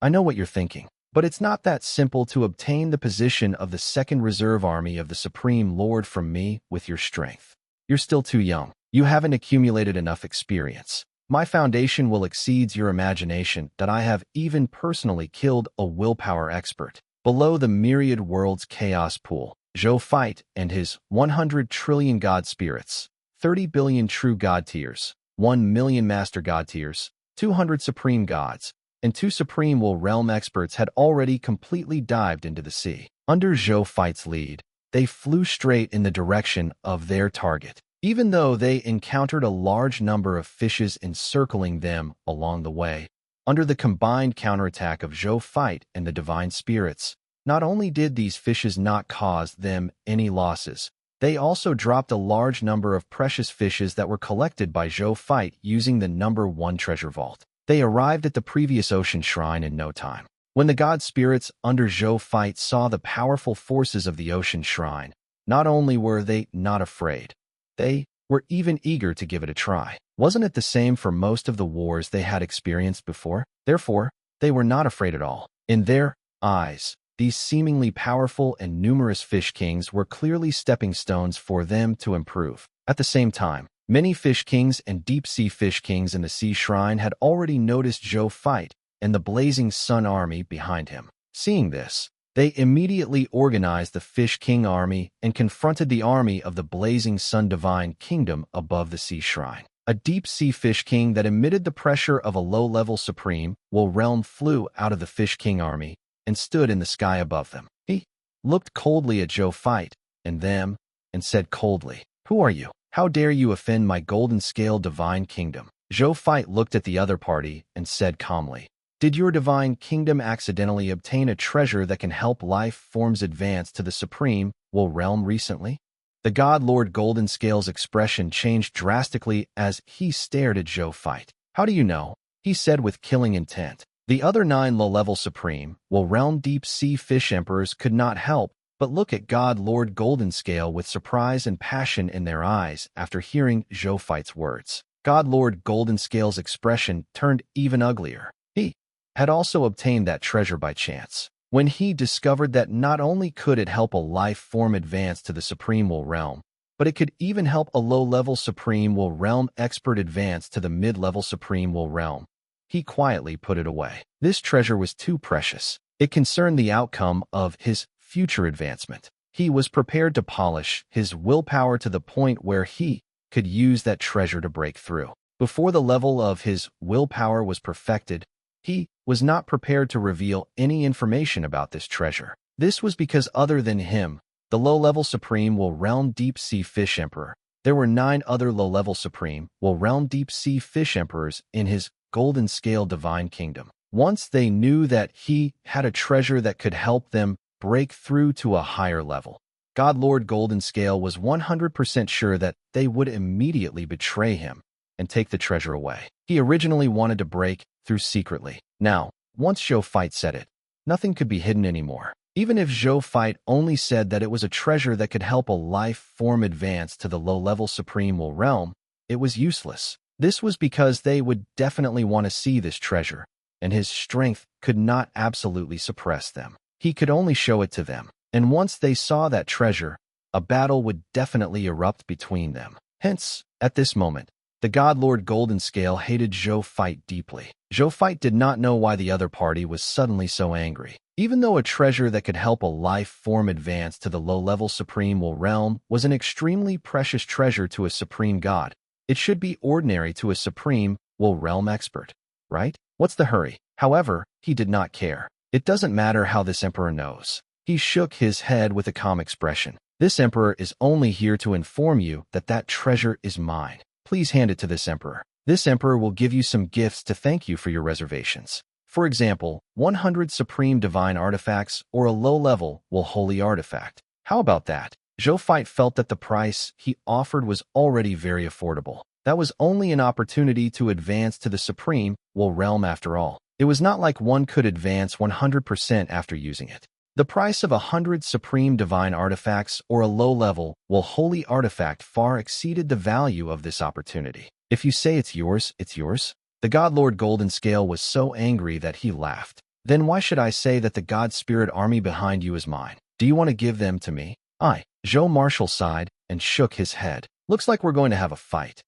I know what you're thinking, but it's not that simple to obtain the position of the second reserve army of the Supreme Lord from me with your strength. You're still too young. You haven't accumulated enough experience. My foundation will exceed your imagination that I have even personally killed a willpower expert. Below the myriad world's chaos pool, Zhou Fight and his 100 trillion god spirits, 30 billion true god tiers, 1 million master god tiers, 200 supreme gods, and 2 supreme will realm experts had already completely dived into the sea. Under Zhou Fight's lead, they flew straight in the direction of their target, even though they encountered a large number of fishes encircling them along the way. Under the combined counterattack of Zhou Fight and the divine spirits, not only did these fishes not cause them any losses, they also dropped a large number of precious fishes that were collected by Zhou Fight using the number 1 treasure vault. They arrived at the previous ocean shrine in no time. When the god spirits under Zhou Fight saw the powerful forces of the ocean shrine, not only were they not afraid, they were even eager to give it a try. Wasn't it the same for most of the wars they had experienced before? Therefore, they were not afraid at all. In their eyes, these seemingly powerful and numerous fish kings were clearly stepping stones for them to improve. At the same time, many fish kings and deep-sea fish kings in the sea shrine had already noticed Zhou Fight and the blazing sun army behind him. Seeing this, they immediately organized the Fish King army and confronted the army of the blazing sun divine kingdom above the sea shrine. A deep-sea fish king that emitted the pressure of a low-level supreme will realm flew out of the Fish King army and stood in the sky above them. He looked coldly at Zhou Fight and them and said coldly, "Who are you? How dare you offend my golden scale divine kingdom?" Zhou Fight looked at the other party and said calmly, "Did your divine kingdom accidentally obtain a treasure that can help life forms advance to the supreme will realm recently?" The god Lord Golden Scale's expression changed drastically as he stared at Zhou Fight. "How do you know?" he said with killing intent. The other 9 low-level supreme will realm deep-sea fish emperors could not help but look at god Lord Golden Scale with surprise and passion in their eyes after hearing Zhou Fight's words. God Lord Golden Scale's expression turned even uglier. He had also obtained that treasure by chance. When he discovered that not only could it help a life form advance to the Supreme Will Realm, but it could even help a low-level Supreme Will Realm expert advance to the mid-level Supreme Will Realm, he quietly put it away. This treasure was too precious. It concerned the outcome of his future advancement. He was prepared to polish his willpower to the point where he could use that treasure to break through. Before the level of his willpower was perfected, he was not prepared to reveal any information about this treasure. This was because other than him, the low-level Supreme Will Realm Deep-Sea Fish Emperor, there were 9 other low-level Supreme Will Realm Deep-Sea Fish Emperors in his Golden Scale Divine Kingdom. Once they knew that he had a treasure that could help them break through to a higher level, God Lord Golden Scale was 100% sure that they would immediately betray him and take the treasure away. He originally wanted to break through secretly. Now, once Zhou Fight said it, nothing could be hidden anymore. Even if Zhou Fight only said that it was a treasure that could help a life form advance to the low-level Supreme Will realm, it was useless. This was because they would definitely want to see this treasure, and his strength could not absolutely suppress them. He could only show it to them, and once they saw that treasure, a battle would definitely erupt between them. Hence, at this moment, the God Lord Golden Scale hated Zhou Fight deeply. Zhou Fight did not know why the other party was suddenly so angry. Even though a treasure that could help a life form advance to the low-level Supreme Will realm was an extremely precious treasure to a Supreme God, it should be ordinary to a Supreme Will realm expert, right? What's the hurry? However, he did not care. It doesn't matter how this emperor knows. He shook his head with a calm expression. This emperor is only here to inform you that that treasure is mine. Please hand it to this emperor. This emperor will give you some gifts to thank you for your reservations. For example, 100 supreme divine artifacts or a low-level will holy artifact. How about that? Zhou Fight felt that the price he offered was already very affordable. That was only an opportunity to advance to the Supreme Will realm after all. It was not like one could advance 100% after using it. The price of 100 supreme divine artifacts or a low-level Will holy artifact far exceeded the value of this opportunity. If you say it's yours, it's yours. The God Lord Golden Scale was so angry that he laughed. Then why should I say that the God Spirit army behind you is mine? Do you want to give them to me? Zhou Marshal sighed and shook his head. Looks like we're going to have a fight.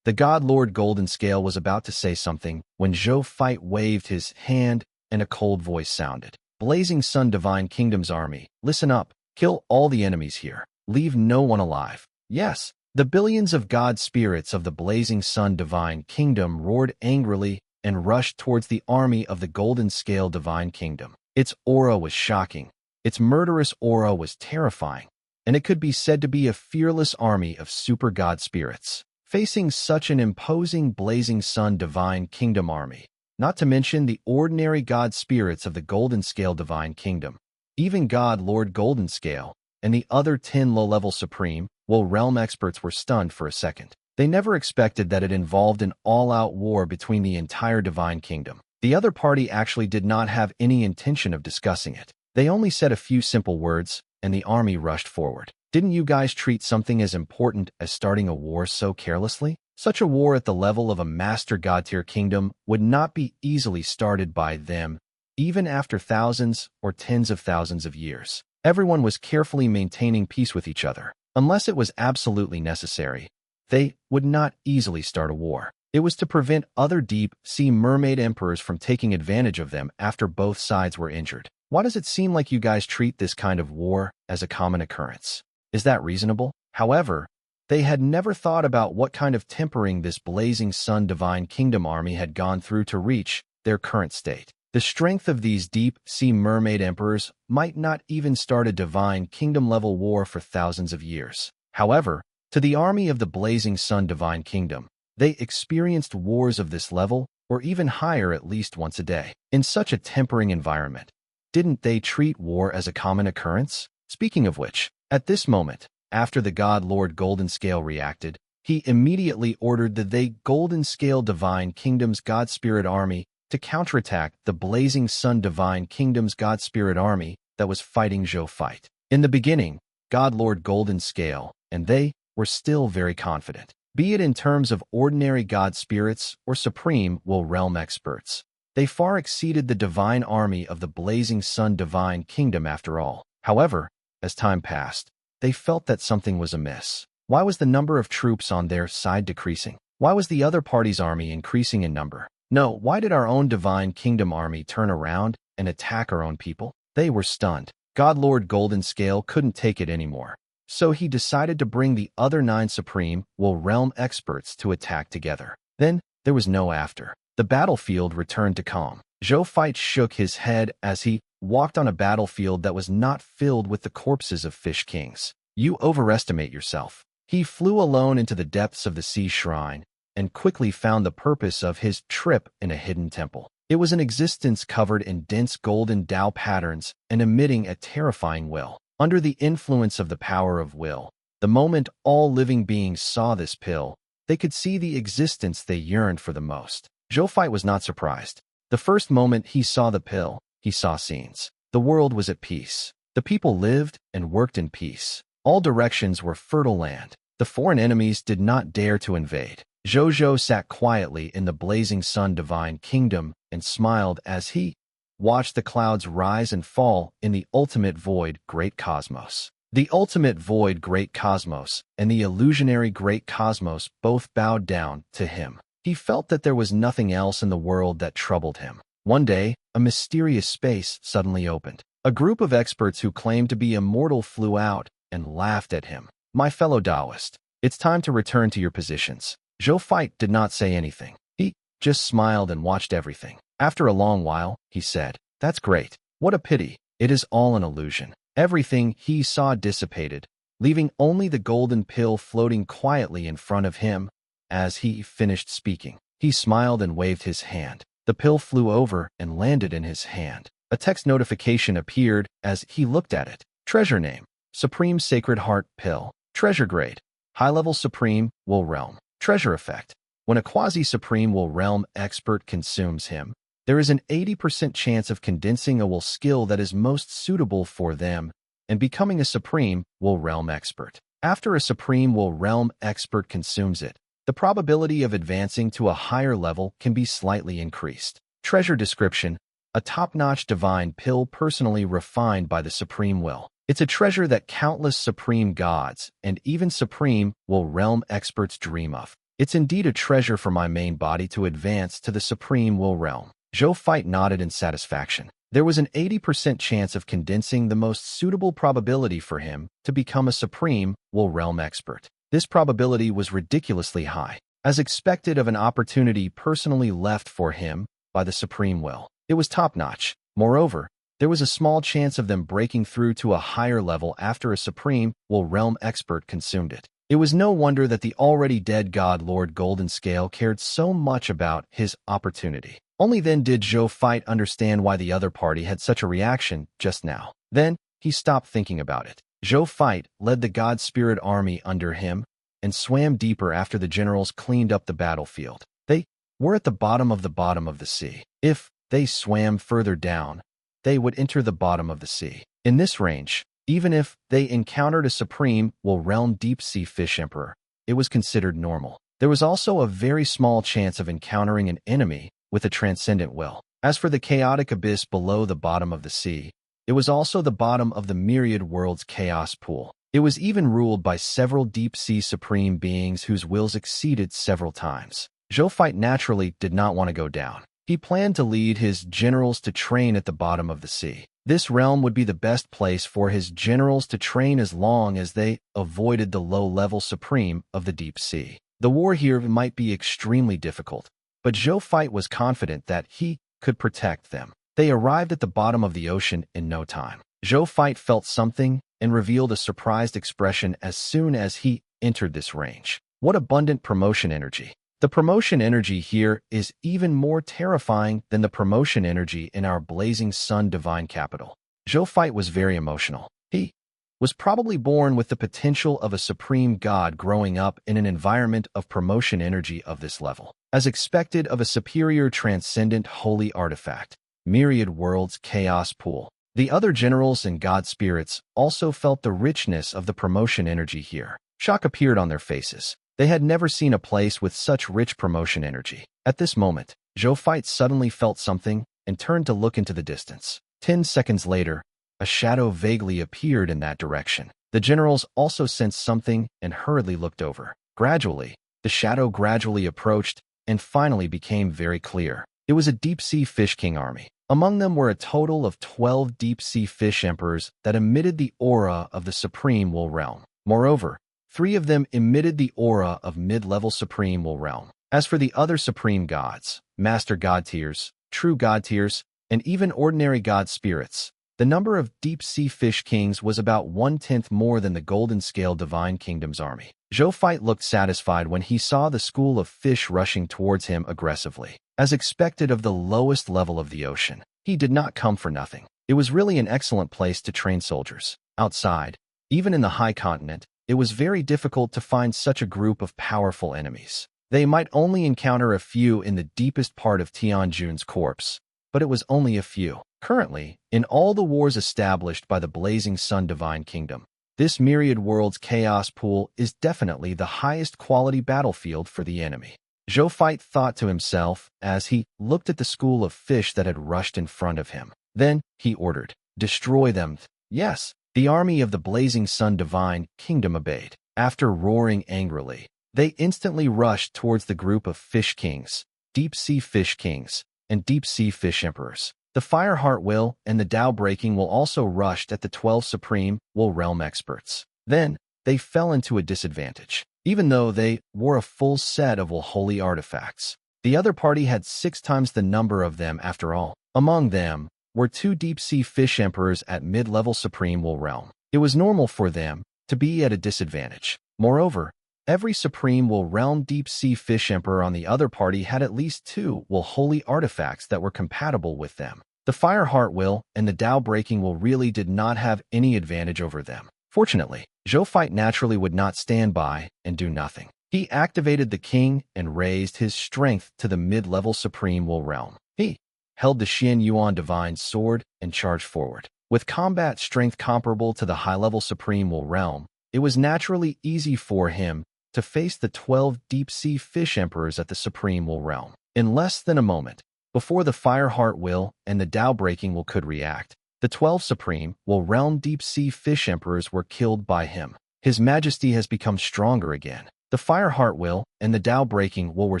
The God Lord Golden Scale was about to say something when Zhou Fight waved his hand and a cold voice sounded. Blazing Sun Divine Kingdom's army, listen up. Kill all the enemies here. Leave no one alive. Yes. The billions of God spirits of the Blazing Sun Divine Kingdom roared angrily and rushed towards the army of the Golden Scale Divine Kingdom. Its aura was shocking. Its murderous aura was terrifying, and it could be said to be a fearless army of super God spirits. Facing such an imposing Blazing Sun Divine Kingdom army, not to mention the ordinary God spirits of the Golden Scale Divine Kingdom, even God Lord Golden Scale, and the other 10 low-level Supreme Will realm experts were stunned for a second. They never expected that it involved an all-out war between the entire Divine Kingdom. The other party actually did not have any intention of discussing it. They only said a few simple words, and the army rushed forward. Didn't you guys treat something as important as starting a war so carelessly? Such a war at the level of a master god-tier kingdom would not be easily started by them, even after thousands or tens of thousands of years. Everyone was carefully maintaining peace with each other. Unless it was absolutely necessary, they would not easily start a war. It was to prevent other deep-sea mermaid emperors from taking advantage of them after both sides were injured. Why does it seem like you guys treat this kind of war as a common occurrence? Is that reasonable? However, they had never thought about what kind of tempering this Blazing Sun Divine Kingdom army had gone through to reach their current state. The strength of these deep-sea mermaid emperors might not even start a Divine Kingdom-level war for thousands of years. However, to the army of the Blazing Sun Divine Kingdom, they experienced wars of this level or even higher at least once a day. In such a tempering environment, didn't they treat war as a common occurrence? Speaking of which, at this moment, after the God Lord Golden Scale reacted, he immediately ordered the Golden Scale Divine Kingdom's God Spirit army to counterattack the Blazing Sun Divine Kingdom's God Spirit army that was fighting Zhou Fight. In the beginning, God Lord Golden Scale and they were still very confident, be it in terms of ordinary God spirits or Supreme Will realm experts. They far exceeded the divine army of the Blazing Sun Divine Kingdom after all. However, as time passed, they felt that something was amiss. Why was the number of troops on their side decreasing? Why was the other party's army increasing in number? No, why did our own Divine Kingdom army turn around and attack our own people? They were stunned. God Lord Golden Scale couldn't take it anymore, so he decided to bring the other 9 Supreme Will realm experts to attack together. Then, there was no after. The battlefield returned to calm. Zhou Fight shook his head as he walked on a battlefield that was not filled with the corpses of fish kings. You overestimate yourself. He flew alone into the depths of the sea shrine and quickly found the purpose of his trip in a hidden temple. It was an existence covered in dense golden Tao patterns and emitting a terrifying will. Under the influence of the power of will, the moment all living beings saw this pill, they could see the existence they yearned for the most. Zhou Fight was not surprised. The first moment he saw the pill, he saw scenes. The world was at peace. The people lived and worked in peace. All directions were fertile land. The foreign enemies did not dare to invade. Zhou Zhou sat quietly in the blazing sun divine kingdom and smiled as he watched the clouds rise and fall in the ultimate void great cosmos. The ultimate void great cosmos and the illusionary great cosmos both bowed down to him. He felt that there was nothing else in the world that troubled him. One day, a mysterious space suddenly opened. A group of experts who claimed to be immortal flew out and laughed at him. "My fellow Taoist, it's time to return to your positions." Zhou Fight did not say anything. He just smiled and watched everything. After a long while, he said, "That's great. What a pity. It is all an illusion." Everything he saw dissipated, leaving only the golden pill floating quietly in front of him. As he finished speaking, he smiled and waved his hand. The pill flew over and landed in his hand. A text notification appeared as he looked at it. Treasure name: Supreme Sacred Heart Pill. Treasure grade: High-level Supreme Will Realm. Treasure effect: when a quasi-Supreme Will Realm expert consumes him, there is an 80% chance of condensing a will skill that is most suitable for them and becoming a Supreme Will Realm expert. After a Supreme Will Realm expert consumes it, the probability of advancing to a higher level can be slightly increased. Treasure description: a top-notch divine pill personally refined by the Supreme Will. It's a treasure that countless Supreme Gods and even Supreme Will Realm experts dream of. It's indeed a treasure for my main body to advance to the Supreme Will Realm. Zhou Fight nodded in satisfaction. There was an 80% chance of condensing the most suitable probability for him to become a Supreme Will Realm expert. This probability was ridiculously high, as expected of an opportunity personally left for him by the Supreme Will. It was top-notch. Moreover, there was a small chance of them breaking through to a higher level after a Supreme Will Realm expert consumed it. It was no wonder that the already dead God Lord Golden Scale cared so much about his opportunity. Only then did Zhou Fight understand why the other party had such a reaction just now. Then, he stopped thinking about it. Zhou Fight led the God Spirit army under him and swam deeper after the generals cleaned up the battlefield. They were at the bottom of the sea. If they swam further down, they would enter the bottom of the sea. In this range, even if they encountered a Supreme Will Realm deep-sea fish emperor, it was considered normal. There was also a very small chance of encountering an enemy with a transcendent will. As for the chaotic abyss below the bottom of the sea, it was also the bottom of the myriad worlds chaos pool. It was even ruled by several deep-sea supreme beings whose wills exceeded several times. Zhou Fight naturally did not want to go down. He planned to lead his generals to train at the bottom of the sea. This realm would be the best place for his generals to train as long as they avoided the low-level supreme of the deep sea. The war here might be extremely difficult, but Zhou Fight was confident that he could protect them. They arrived at the bottom of the ocean in no time. Zhou Fight felt something and revealed a surprised expression as soon as he entered this range. What abundant promotion energy! The promotion energy here is even more terrifying than the promotion energy in our blazing sun divine capital. Zhou Fight was very emotional. He was probably born with the potential of a supreme god growing up in an environment of promotion energy of this level. As expected of a superior transcendent holy artifact, myriad worlds chaos pool. The other generals and god spirits also felt the richness of the promotion energy here. Shock appeared on their faces. They had never seen a place with such rich promotion energy. At this moment, Zhou Fight suddenly felt something and turned to look into the distance. 10 seconds later, a shadow vaguely appeared in that direction. The generals also sensed something and hurriedly looked over. Gradually, the shadow gradually approached and finally became very clear. It was a deep-sea fish king army. Among them were a total of 12 deep-sea fish emperors that emitted the aura of the Supreme Will Realm. Moreover, 3 of them emitted the aura of mid-level Supreme Will Realm. As for the other Supreme Gods, Master God Tiers, True God Tiers, and even ordinary God Spirits, the number of deep-sea fish kings was about 1/10 more than the Golden Scale Divine Kingdom's army. Zhou Fight looked satisfied when he saw the school of fish rushing towards him aggressively. As expected of the lowest level of the ocean, he did not come for nothing. It was really an excellent place to train soldiers. Outside, even in the high continent, it was very difficult to find such a group of powerful enemies. They might only encounter a few in the deepest part of Tianjun's corpse, but it was only a few. Currently, in all the wars established by the Blazing Sun Divine Kingdom, this myriad world's chaos pool is definitely the highest quality battlefield for the enemy. Zhou Fight thought to himself as he looked at the school of fish that had rushed in front of him. Then he ordered, "Destroy them." Yes, the army of the Blazing Sun Divine Kingdom obeyed. After roaring angrily, they instantly rushed towards the group of fish kings, deep-sea fish kings, and deep-sea fish emperors. The Fireheart Will and the Tao Breaking Will also rushed at the 12 Supreme Will Realm experts. Then, they fell into a disadvantage. Even though they wore a full set of Will Holy artifacts, the other party had 6 times the number of them after all. Among them were 2 deep-sea fish emperors at mid-level Supreme Will Realm. It was normal for them to be at a disadvantage. Moreover, every Supreme Will Realm deep-sea fish emperor on the other party had at least 2 Will Holy artifacts that were compatible with them. The Fireheart Will and the Tao Breaking Will really did not have any advantage over them. Fortunately, Zhou Fight naturally would not stand by and do nothing. He activated the king and raised his strength to the mid-level Supreme Will Realm. He held the Xian Yuan Divine Sword and charged forward. With combat strength comparable to the high-level Supreme Will Realm, it was naturally easy for him to face the 12 deep-sea fish emperors at the Supreme Will Realm. In less than a moment, before the Fireheart Will and the Tao Breaking Will could react, the 12 Supreme Will Realm deep-sea fish emperors were killed by him. His Majesty has become stronger again. The Fireheart Will and the Tao Breaking Will were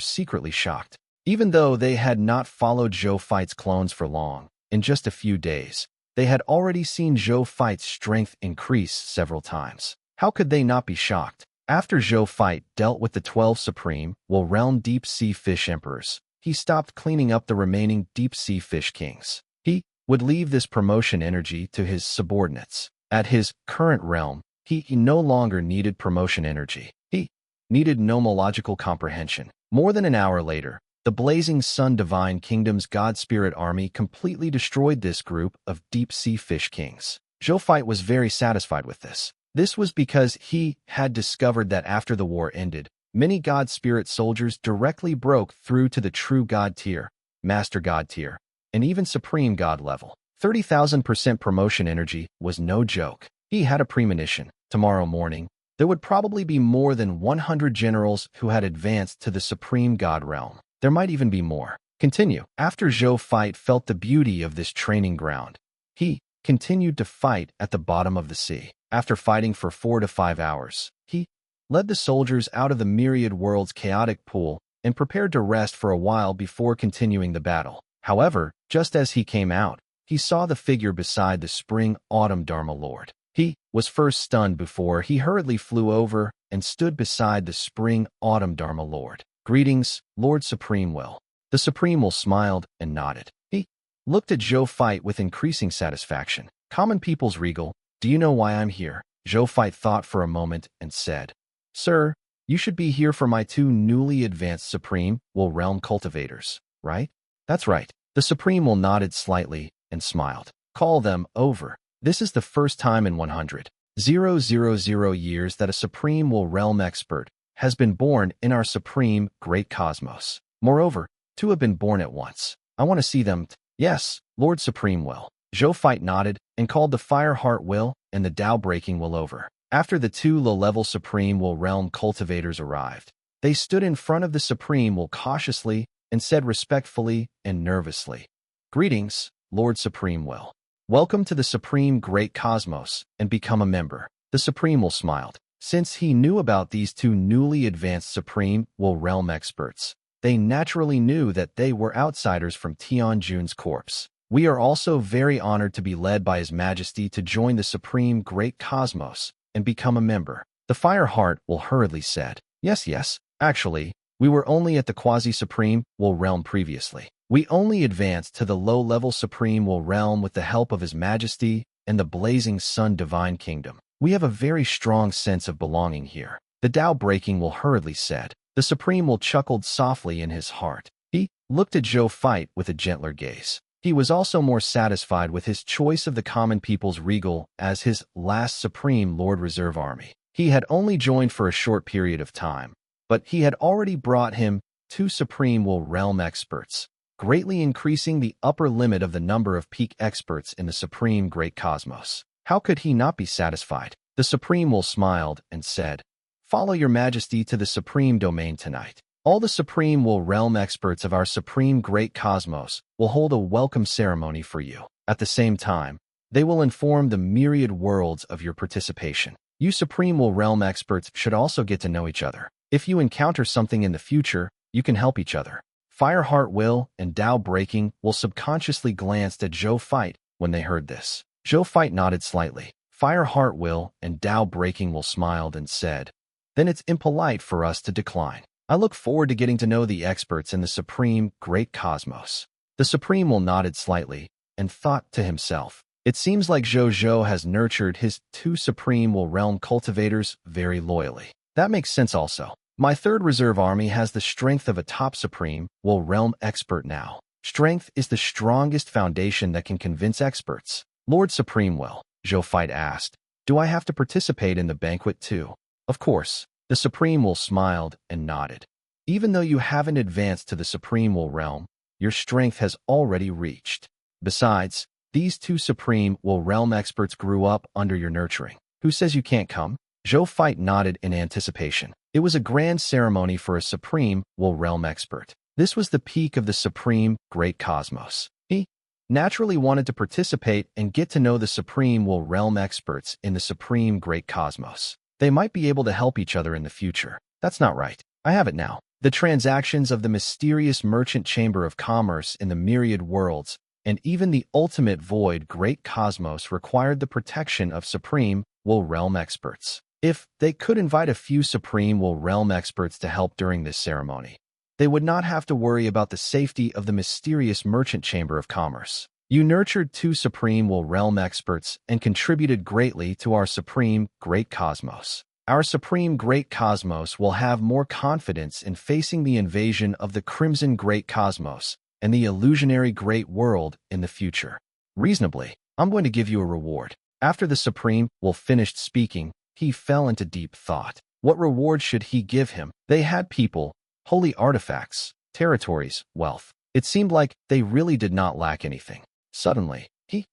secretly shocked. Even though they had not followed Zhou Fight's clones for long, in just a few days, they had already seen Zhou Fight's strength increase several times. How could they not be shocked? After Zhou Fight dealt with the 12 Supreme Will Realm deep-sea fish emperors, he stopped cleaning up the remaining deep-sea fish kings. He would leave this promotion energy to his subordinates. At his current realm, he no longer needed promotion energy. He needed nomological comprehension. More than an hour later, the Blazing Sun Divine Kingdom's God Spirit Army completely destroyed this group of deep-sea fish kings. Zhou Fight was very satisfied with this. This was because he had discovered that after the war ended, many God Spirit soldiers directly broke through to the true God tier, Master God tier, and even Supreme God level. 30,000% promotion energy was no joke. He had a premonition. Tomorrow morning, there would probably be more than 100 generals who had advanced to the Supreme God realm. There might even be more. Continue. After Zhou Fight felt the beauty of this training ground, he continued to fight at the bottom of the sea. After fighting for 4 to 5 hours, he led the soldiers out of the myriad world's chaotic pool and prepared to rest for a while before continuing the battle. However, just as he came out, he saw the figure beside the Spring-Autumn Dharma Lord. He was first stunned before he hurriedly flew over and stood beside the Spring-Autumn Dharma Lord. "Greetings, Lord Supreme Will." The Supreme Will smiled and nodded. He looked at Zhou Fight with increasing satisfaction. "Common people's regal, do you know why I'm here?" Zhou Fight thought for a moment and said, "Sir, you should be here for my 2 newly advanced Supreme Will Realm cultivators, right?" "That's right." The Supreme Will nodded slightly and smiled. "Call them over. This is the first time in 100,000 years that a Supreme Will Realm expert has been born in our Supreme Great Cosmos. Moreover, 2 have been born at once. I want to see them." "Yes, Lord Supreme Will." Zhou Fight nodded and called the Fireheart Will and the Tao Breaking Will over. After the 2 low-level Supreme Will Realm cultivators arrived, they stood in front of the Supreme Will cautiously and said respectfully and nervously, "Greetings, Lord Supreme Will. Welcome to the Supreme Great Cosmos and become a member." The Supreme Will smiled. Since he knew about these 2 newly advanced Supreme Will Realm experts, they naturally knew that they were outsiders from Tianjun's corpse. "We are also very honored to be led by His Majesty to join the Supreme Great Cosmos and become a member." The Fireheart Will hurriedly said, Yes, actually, we were only at the Quasi-Supreme Will Realm previously. We only advanced to the low-level Supreme Will Realm with the help of His Majesty and the Blazing Sun Divine Kingdom. We have a very strong sense of belonging here." The Tao Breaking Will hurriedly said. The Supreme Will chuckled softly in his heart. He looked at Zhou Fight with a gentler gaze. He was also more satisfied with his choice of the common people's regal as his last Supreme Lord Reserve Army. He had only joined for a short period of time, but he had already brought him 2 Supreme Will Realm experts, greatly increasing the upper limit of the number of peak experts in the Supreme Great Cosmos. How could he not be satisfied? The Supreme Will smiled and said, "Follow your majesty to the Supreme Domain tonight. All the Supreme Will Realm experts of our Supreme Great Cosmos will hold a welcome ceremony for you. At the same time, they will inform the myriad worlds of your participation. You Supreme Will Realm experts should also get to know each other. If you encounter something in the future, you can help each other." Fireheart Will and Tao Breaking Will subconsciously glanced at Zhou Fight when they heard this. Zhou Fight nodded slightly. Fireheart Will and Tao Breaking Will smiled and said, "Then it's impolite for us to decline. I look forward to getting to know the experts in the Supreme Great Cosmos." The Supreme Will nodded slightly and thought to himself, "It seems like Zhou Zhou has nurtured his 2 Supreme Will Realm cultivators very loyally. That makes sense also. My 3rd reserve army has the strength of a top Supreme Will Realm expert now. Strength is the strongest foundation that can convince experts." "Lord Supreme Will," Zhou Fight asked, "do I have to participate in the banquet too?" "Of course." The Supreme Will smiled and nodded. "Even though you haven't advanced to the Supreme Will Realm, your strength has already reached. Besides, these 2 Supreme Will Realm experts grew up under your nurturing. Who says you can't come?" Zhou Fight nodded in anticipation. It was a grand ceremony for a Supreme Will Realm expert. This was the peak of the Supreme Great Cosmos. He naturally wanted to participate and get to know the Supreme Will Realm experts in the Supreme Great Cosmos. They might be able to help each other in the future. That's not right. I have it now. The transactions of the mysterious merchant chamber of commerce in the myriad worlds, and even the ultimate void great cosmos required the protection of Supreme Will Realm experts. If they could invite a few Supreme Will Realm experts to help during this ceremony, they would not have to worry about the safety of the mysterious merchant chamber of commerce. You nurtured 2 Supreme Will Realm experts and contributed greatly to our Supreme Great Cosmos. Our Supreme Great Cosmos will have more confidence in facing the invasion of the Crimson Great Cosmos and the illusionary Great World in the future. Reasonably, I'm going to give you a reward." After the Supreme Will finished speaking, he fell into deep thought. What reward should he give him? They had people, holy artifacts, territories, wealth. It seemed like they really did not lack anything. Suddenly, he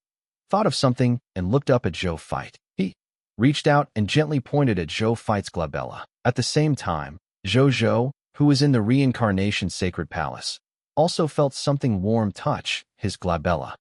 thought of something and looked up at Zhou Fight. He reached out and gently pointed at Zhou Fight's glabella. At the same time, Zhou Zhou, who was in the Reincarnation Sacred Palace, also felt something warm touch his glabella.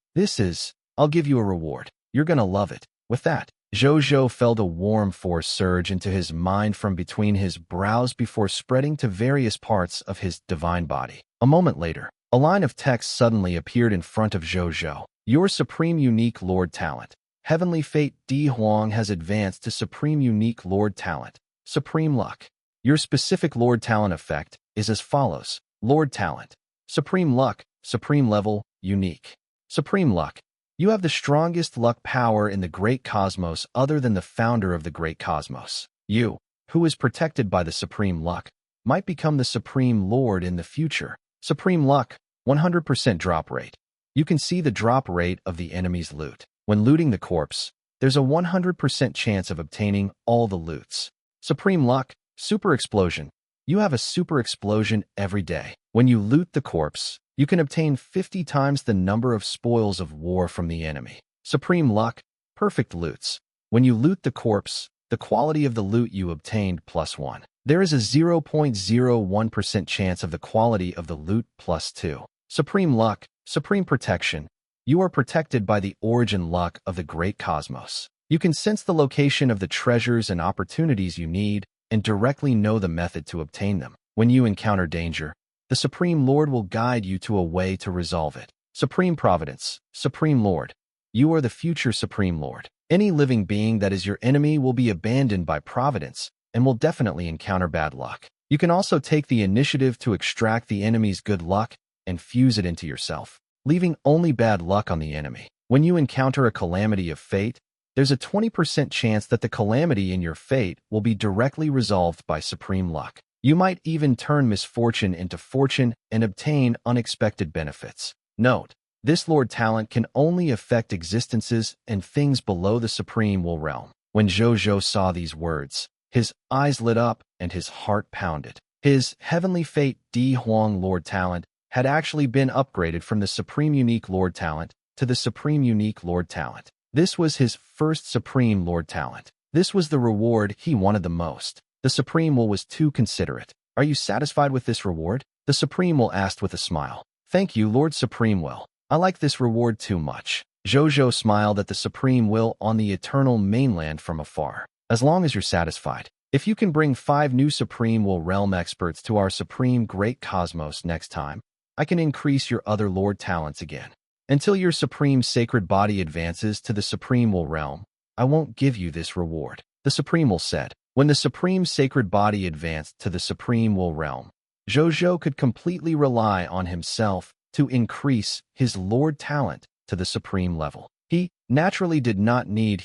I'll give you a reward. You're gonna love it." With that, Zhou Zhou felt a warm force surge into his mind from between his brows before spreading to various parts of his divine body. A moment later, a line of text suddenly appeared in front of Zhou Zhou. "Your Supreme Unique Lord Talent. Heavenly Fate Di Huang has advanced to Supreme Unique Lord Talent. Supreme Luck. Your specific Lord Talent effect is as follows. Lord Talent. Supreme Luck, Supreme Level, Unique. Supreme Luck. You have the strongest luck power in the Great Cosmos other than the founder of the Great Cosmos. You, who is protected by the Supreme Luck, might become the Supreme Lord in the future. Supreme Luck, 100% drop rate. You can see the drop rate of the enemy's loot. When looting the corpse, there's a 100% chance of obtaining all the loots. Supreme Luck, Super Explosion. You have a super explosion every day. When you loot the corpse, you can obtain 50 times the number of spoils of war from the enemy. Supreme Luck, Perfect Loots. When you loot the corpse, the quality of the loot you obtained +1. There is a 0.01% chance of the quality of the loot +2. Supreme Luck, Supreme Protection. You are protected by the origin luck of the Great Cosmos. You can sense the location of the treasures and opportunities you need and directly know the method to obtain them. When you encounter danger, the Supreme Lord will guide you to a way to resolve it. Supreme Providence, Supreme Lord. You are the future Supreme Lord. Any living being that is your enemy will be abandoned by Providence and will definitely encounter bad luck. You can also take the initiative to extract the enemy's good luck and fuse it into yourself, leaving only bad luck on the enemy. When you encounter a calamity of fate, there's a 20% chance that the calamity in your fate will be directly resolved by Supreme Luck. You might even turn misfortune into fortune and obtain unexpected benefits. Note, this Lord Talent can only affect existences and things below the Supreme Will realm. When Zhou Zhou saw these words, His eyes lit up and his heart pounded. His Heavenly Fate Di Huang Lord Talent had actually been upgraded from the Supreme Unique Lord Talent to the Supreme Unique Lord Talent. This was his first Supreme Lord Talent. This was the reward he wanted the most. The Supreme Will was too considerate. Are you satisfied with this reward? The Supreme Will asked with a smile. Thank you, Lord Supreme Will. I like this reward too much. Zhou Zhou smiled at the Supreme Will on the eternal mainland from afar. As long as you're satisfied. If you can bring 5 new Supreme Will Realm experts to our Supreme Great Cosmos next time, I can increase your other Lord Talents again. Until your Supreme Sacred Body advances to the Supreme Will Realm, I won't give you this reward. The Supreme Will said. When the Supreme Sacred Body advanced to the Supreme Will Realm, Zhou Zhou could completely rely on himself to increase his Lord Talent to the Supreme level. He naturally did not need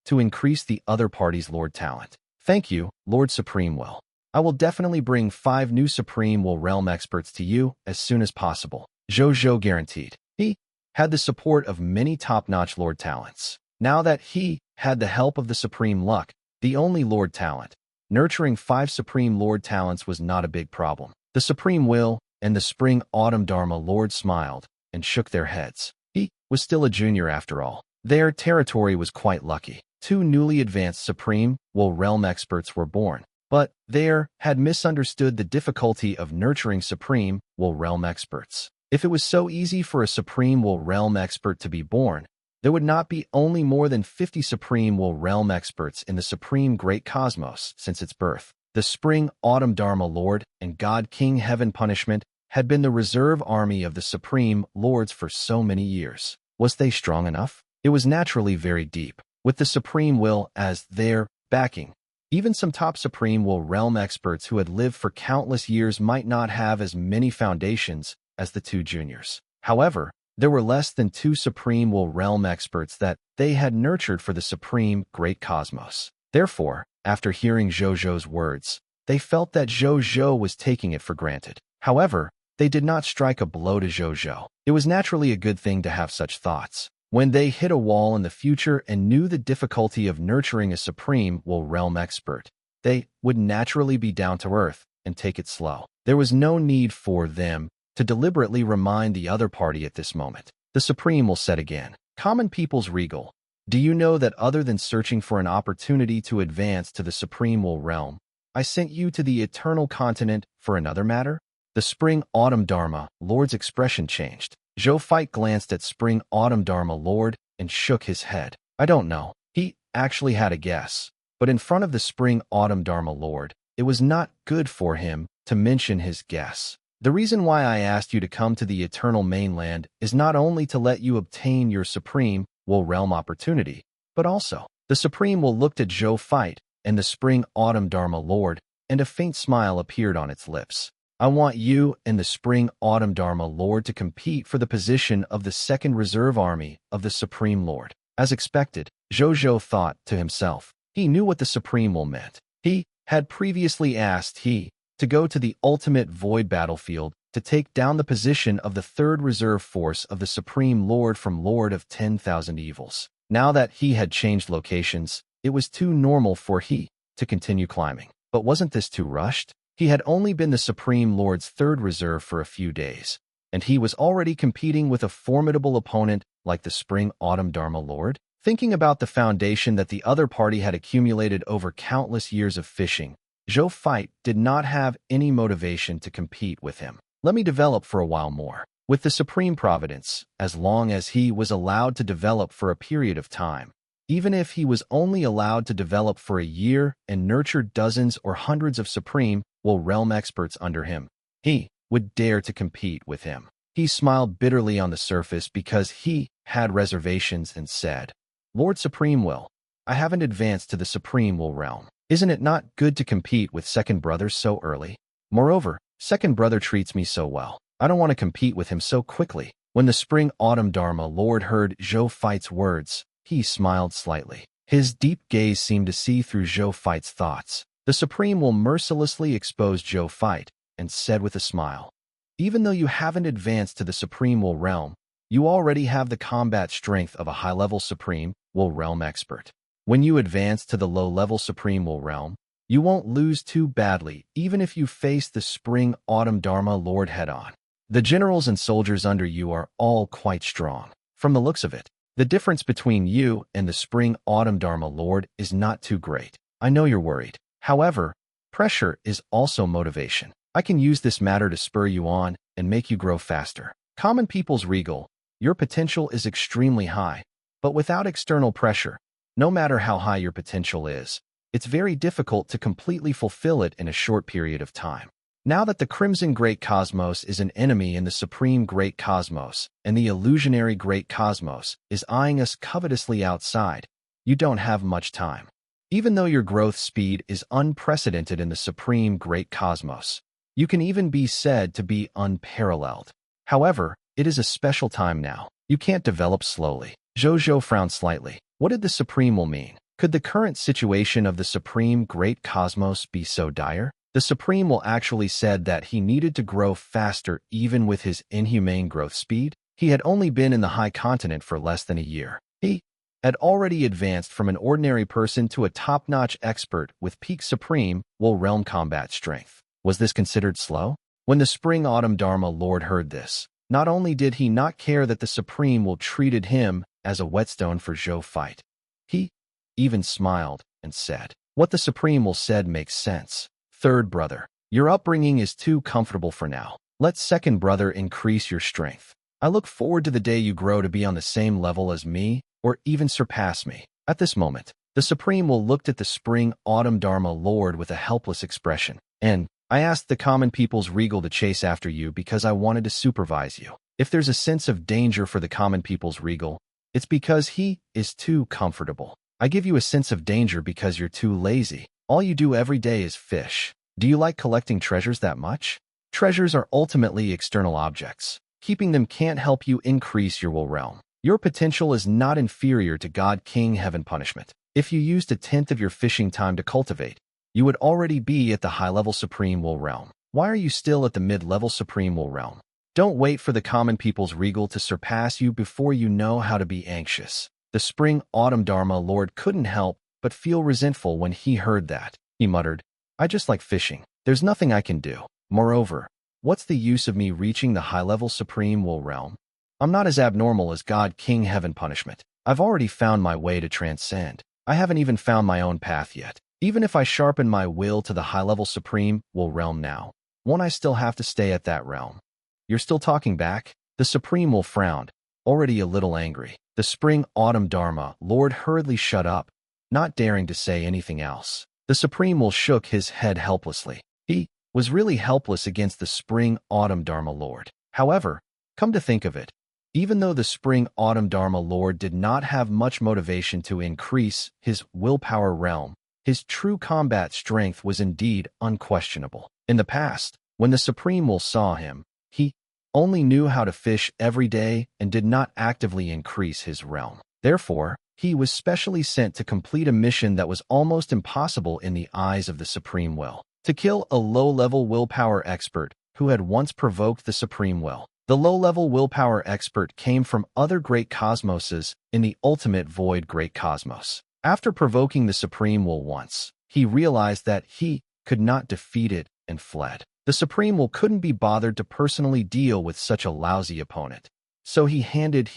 to increase the other party's Lord Talent. Thank you, Lord Supreme Will. I will definitely bring 5 new Supreme Will Realm experts to you as soon as possible. Zhou Zhou guaranteed. He had the support of many top-notch Lord Talents. Now that he had the help of the Supreme Luck, the only Lord Talent, nurturing 5 Supreme Lord Talents was not a big problem. The Supreme Will and the Spring Autumn Dharma Lord smiled and shook their heads. He was still a junior after all. Their territory was quite lucky. 2 newly advanced Supreme Will Realm experts were born, but they had misunderstood the difficulty of nurturing Supreme Will Realm experts. If it was so easy for a Supreme Will Realm expert to be born, there would not be only more than 50 Supreme Will Realm experts in the Supreme Great Cosmos since its birth. The Spring Autumn Dharma Lord and God King Heaven Punishment had been the reserve army of the Supreme Lords for so many years. Was they strong enough? It was naturally very deep. With the Supreme Will as their backing, even some top Supreme Will Realm experts who had lived for countless years might not have as many foundations as the 2 juniors. However, there were less than 2 Supreme Will Realm experts that they had nurtured for the Supreme Great Cosmos. Therefore, after hearing Zhou Zhou's words, they felt that Zhou Zhou was taking it for granted. However, they did not strike a blow to Zhou Zhou. It was naturally a good thing to have such thoughts. When they hit a wall in the future and knew the difficulty of nurturing a Supreme Will Realm expert, they would naturally be down to earth and take it slow. There was no need for them to deliberately remind the other party at this moment. The Supreme Will said again, Common People's Regal, do you know that other than searching for an opportunity to advance to the Supreme Will Realm, I sent you to the Eternal Continent for another matter? The Spring Autumn Dharma Lord's expression changed. Zhou Fight glanced at Spring Autumn Dharma Lord and shook his head. I don't know. He actually had a guess. But in front of the Spring Autumn Dharma Lord, it was not good for him to mention his guess. The reason why I asked you to come to the Eternal Mainland is not only to let you obtain your Supreme Will Realm opportunity, but also, the Supreme Will looked at Zhou Fight and the Spring Autumn Dharma Lord, and a faint smile appeared on its lips. I want you and the Spring Autumn Dharma Lord to compete for the position of the second reserve army of the Supreme Lord. As expected, Zhou Zhou thought to himself. He knew what the Supreme Will meant. He had previously asked to go to the ultimate void battlefield to take down the position of the third reserve force of the Supreme Lord from Lord of 10,000 Evils. Now that he had changed locations, it was too normal for he to continue climbing. But wasn't this too rushed? He had only been the Supreme Lord's third reserve for a few days, and he was already competing with a formidable opponent like the Spring Autumn Dharma Lord. Thinking about the foundation that the other party had accumulated over countless years of fishing, Zhou Fight did not have any motivation to compete with him. Let me develop for a while more. With the Supreme Providence, as long as he was allowed to develop for a period of time, even if he was only allowed to develop for a year and nurture dozens or hundreds of Supreme Will Realm experts under him, he would dare to compete with him. He smiled bitterly on the surface because he had reservations and said, Lord Supreme Will, I haven't advanced to the Supreme Will Realm. Isn't it not good to compete with second brothers so early? Moreover, second brother treats me so well. I don't want to compete with him so quickly. When the Spring Autumn Dharma Lord heard Zhou Fight's words, he smiled slightly. His deep gaze seemed to see through Zhou Fight's thoughts. The Supreme will mercilessly expose Zhou Fight and said with a smile, even though you haven't advanced to the Supreme Will Realm, you already have the combat strength of a high-level Supreme Will Realm expert. When you advance to the low-level Supreme Will Realm, You won't lose too badly, even if you face the Spring-Autumn Dharma Lord head-on. The generals and soldiers under you are all quite strong. From the looks of it, the difference between you and the Spring-Autumn Dharma Lord is not too great. I know you're worried. However, pressure is also motivation. I can use this matter to spur you on and make you grow faster. Common people's regal, your potential is extremely high, but without external pressure, no matter how high your potential is, it's very difficult to completely fulfill it in a short period of time. Now that the Crimson Great Cosmos is an enemy in the Supreme Great Cosmos, and the illusionary Great Cosmos is eyeing us covetously outside, you don't have much time. Even though your growth speed is unprecedented in the Supreme Great Cosmos, you can even be said to be unparalleled. However, it is a special time now. You can't develop slowly. Zhou Zhou frowned slightly. What did the Supreme will mean? Could the current situation of the Supreme Great Cosmos be so dire? The Supreme will actually said that he needed to grow faster even with his inhumane growth speed. He had only been in the High Continent for less than a year. He had already advanced from an ordinary person to a top-notch expert with peak Supreme will realm combat strength. Was this considered slow? When the Spring-Autumn Dharma Lord heard this, not only did he not care that the Supreme will treated him as a whetstone for Zhou fight, he even smiled and said, "What the Supreme will said makes sense. Third brother, your upbringing is too comfortable for now. Let second brother increase your strength. I look forward to the day you grow to be on the same level as me or even surpass me." At this moment, the Supreme will looked at the Spring-Autumn Dharma Lord with a helpless expression. "And I asked the common people's regal to chase after you because I wanted to supervise you. If there's a sense of danger for the common people's regal, it's because he is too comfortable. I give you a sense of danger because you're too lazy. All you do every day is fish. Do you like collecting treasures that much? Treasures are ultimately external objects. Keeping them can't help you increase your will realm. Your potential is not inferior to God King Heaven punishment. If you used 1/10 of your fishing time to cultivate, you would already be at the high-level Supreme Will Realm. Why are you still at the mid-level Supreme Will Realm? Don't wait for the common people's regal to surpass you before you know how to be anxious." The Spring-Autumn Dharma Lord couldn't help but feel resentful when he heard that. He muttered, "I just like fishing. There's nothing I can do. Moreover, what's the use of me reaching the high-level Supreme Will Realm? I'm not as abnormal as God King Heaven punishment. I've already found my way to transcend. I haven't even found my own path yet. Even if I sharpen my will to the high-level Supreme Will Realm now, won't I still have to stay at that realm?" "You're still talking back?" The Supreme Will frowned, already a little angry. The Spring-Autumn Dharma Lord hurriedly shut up, not daring to say anything else. The Supreme Will shook his head helplessly. He was really helpless against the Spring-Autumn Dharma Lord. However, come to think of it, even though the Spring-Autumn Dharma Lord did not have much motivation to increase his willpower realm, his true combat strength was indeed unquestionable. In the past, when the Supreme Will saw him, he only knew how to fish every day and did not actively increase his realm. Therefore, he was specially sent to complete a mission that was almost impossible in the eyes of the Supreme Will, to kill a low-level willpower expert who had once provoked the Supreme Will. The low-level willpower expert came from other great cosmoses in the ultimate void great cosmos. After provoking the Supreme Will once, he realized that he could not defeat it and fled. The Supreme Will couldn't be bothered to personally deal with such a lousy opponent, so he handed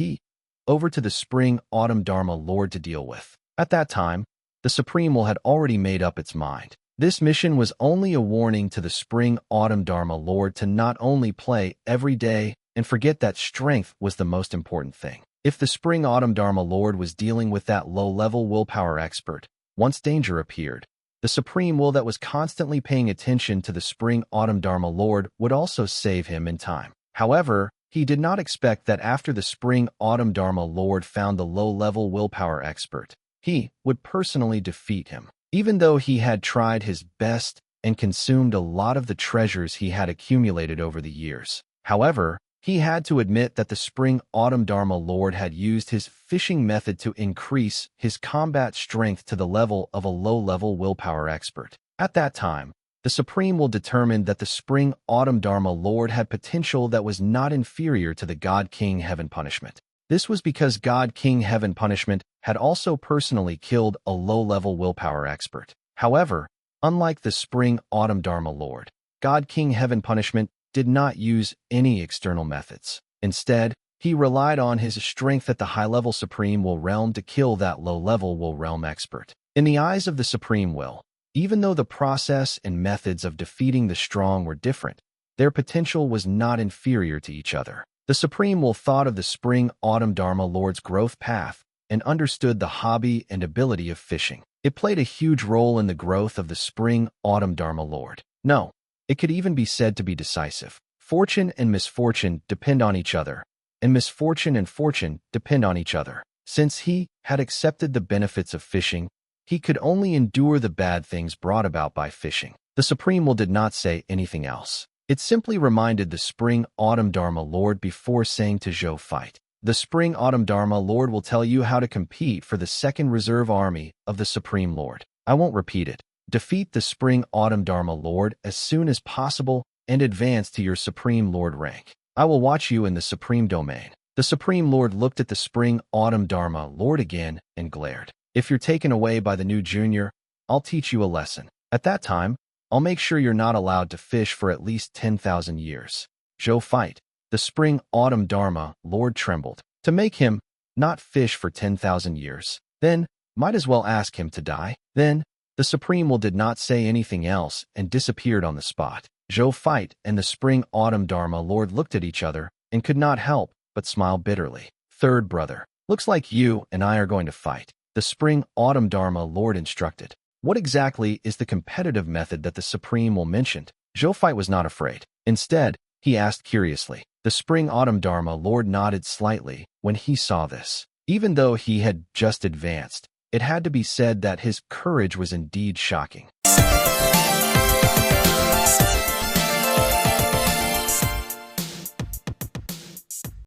over to the Spring-Autumn Dharma Lord to deal with. At that time, the Supreme Will had already made up its mind. This mission was only a warning to the Spring-Autumn Dharma Lord to not only play every day and forget that strength was the most important thing. If the Spring-Autumn Dharma Lord was dealing with that low-level willpower expert, once danger appeared, the Supreme Will that was constantly paying attention to the Spring-Autumn Dharma Lord would also save him in time. However, he did not expect that after the Spring-Autumn Dharma Lord found the low-level willpower expert, he would personally defeat him. Even though he had tried his best and consumed a lot of the treasures he had accumulated over the years. However, he had to admit that the Spring-Autumn Dharma Lord had used his fishing method to increase his combat strength to the level of a low-level willpower expert. At that time, the Supreme Will determined that the Spring-Autumn Dharma Lord had potential that was not inferior to the God King Heaven punishment. This was because God King Heaven punishment had also personally killed a low-level willpower expert. However, Unlike the Spring-Autumn Dharma Lord, God King Heaven Punishment did not use any external methods. Instead, he relied on his strength at the high-level Supreme Will realm to kill that low-level Will realm expert. In the eyes of the Supreme Will, even though the process and methods of defeating the strong were different, their potential was not inferior to each other. The Supreme Will thought of the Spring-Autumn Dharma Lord's growth path and understood the hobby and ability of fishing. It played a huge role in the growth of the Spring-Autumn Dharma Lord. No, it could even be said to be decisive. Fortune and misfortune depend on each other, and misfortune and fortune depend on each other. Since he had accepted the benefits of fishing, he could only endure the bad things brought about by fishing. The Supreme Will did not say anything else. It simply reminded the Spring-Autumn Dharma Lord before saying to Zhou, fight. The Spring-Autumn Dharma Lord will tell you how to compete for the second reserve army of the Supreme Lord. I won't repeat it. Defeat the Spring-Autumn Dharma Lord as soon as possible and advance to your Supreme Lord rank. I will watch you in the Supreme Domain. The Supreme Lord looked at the Spring-Autumn Dharma Lord again and glared. If you're taken away by the new junior, I'll teach you a lesson. At that time, I'll make sure you're not allowed to fish for at least 10,000 years. Zhou, fight. The Spring-Autumn Dharma Lord trembled. To make him not fish for 10,000 years, then might as well ask him to die. Then the Supreme Will did not say anything else and disappeared on the spot. Zhou, fight, and the Spring-Autumn Dharma Lord looked at each other and could not help but smile bitterly. Third brother, looks like you and I are going to fight. The Spring-Autumn Dharma Lord instructed. What exactly is the competitive method that the Supreme Will mentioned? Zhou Fight was not afraid. Instead, he asked curiously. The Spring-Autumn Dharma Lord nodded slightly when he saw this. Even though he had just advanced, it had to be said that his courage was indeed shocking.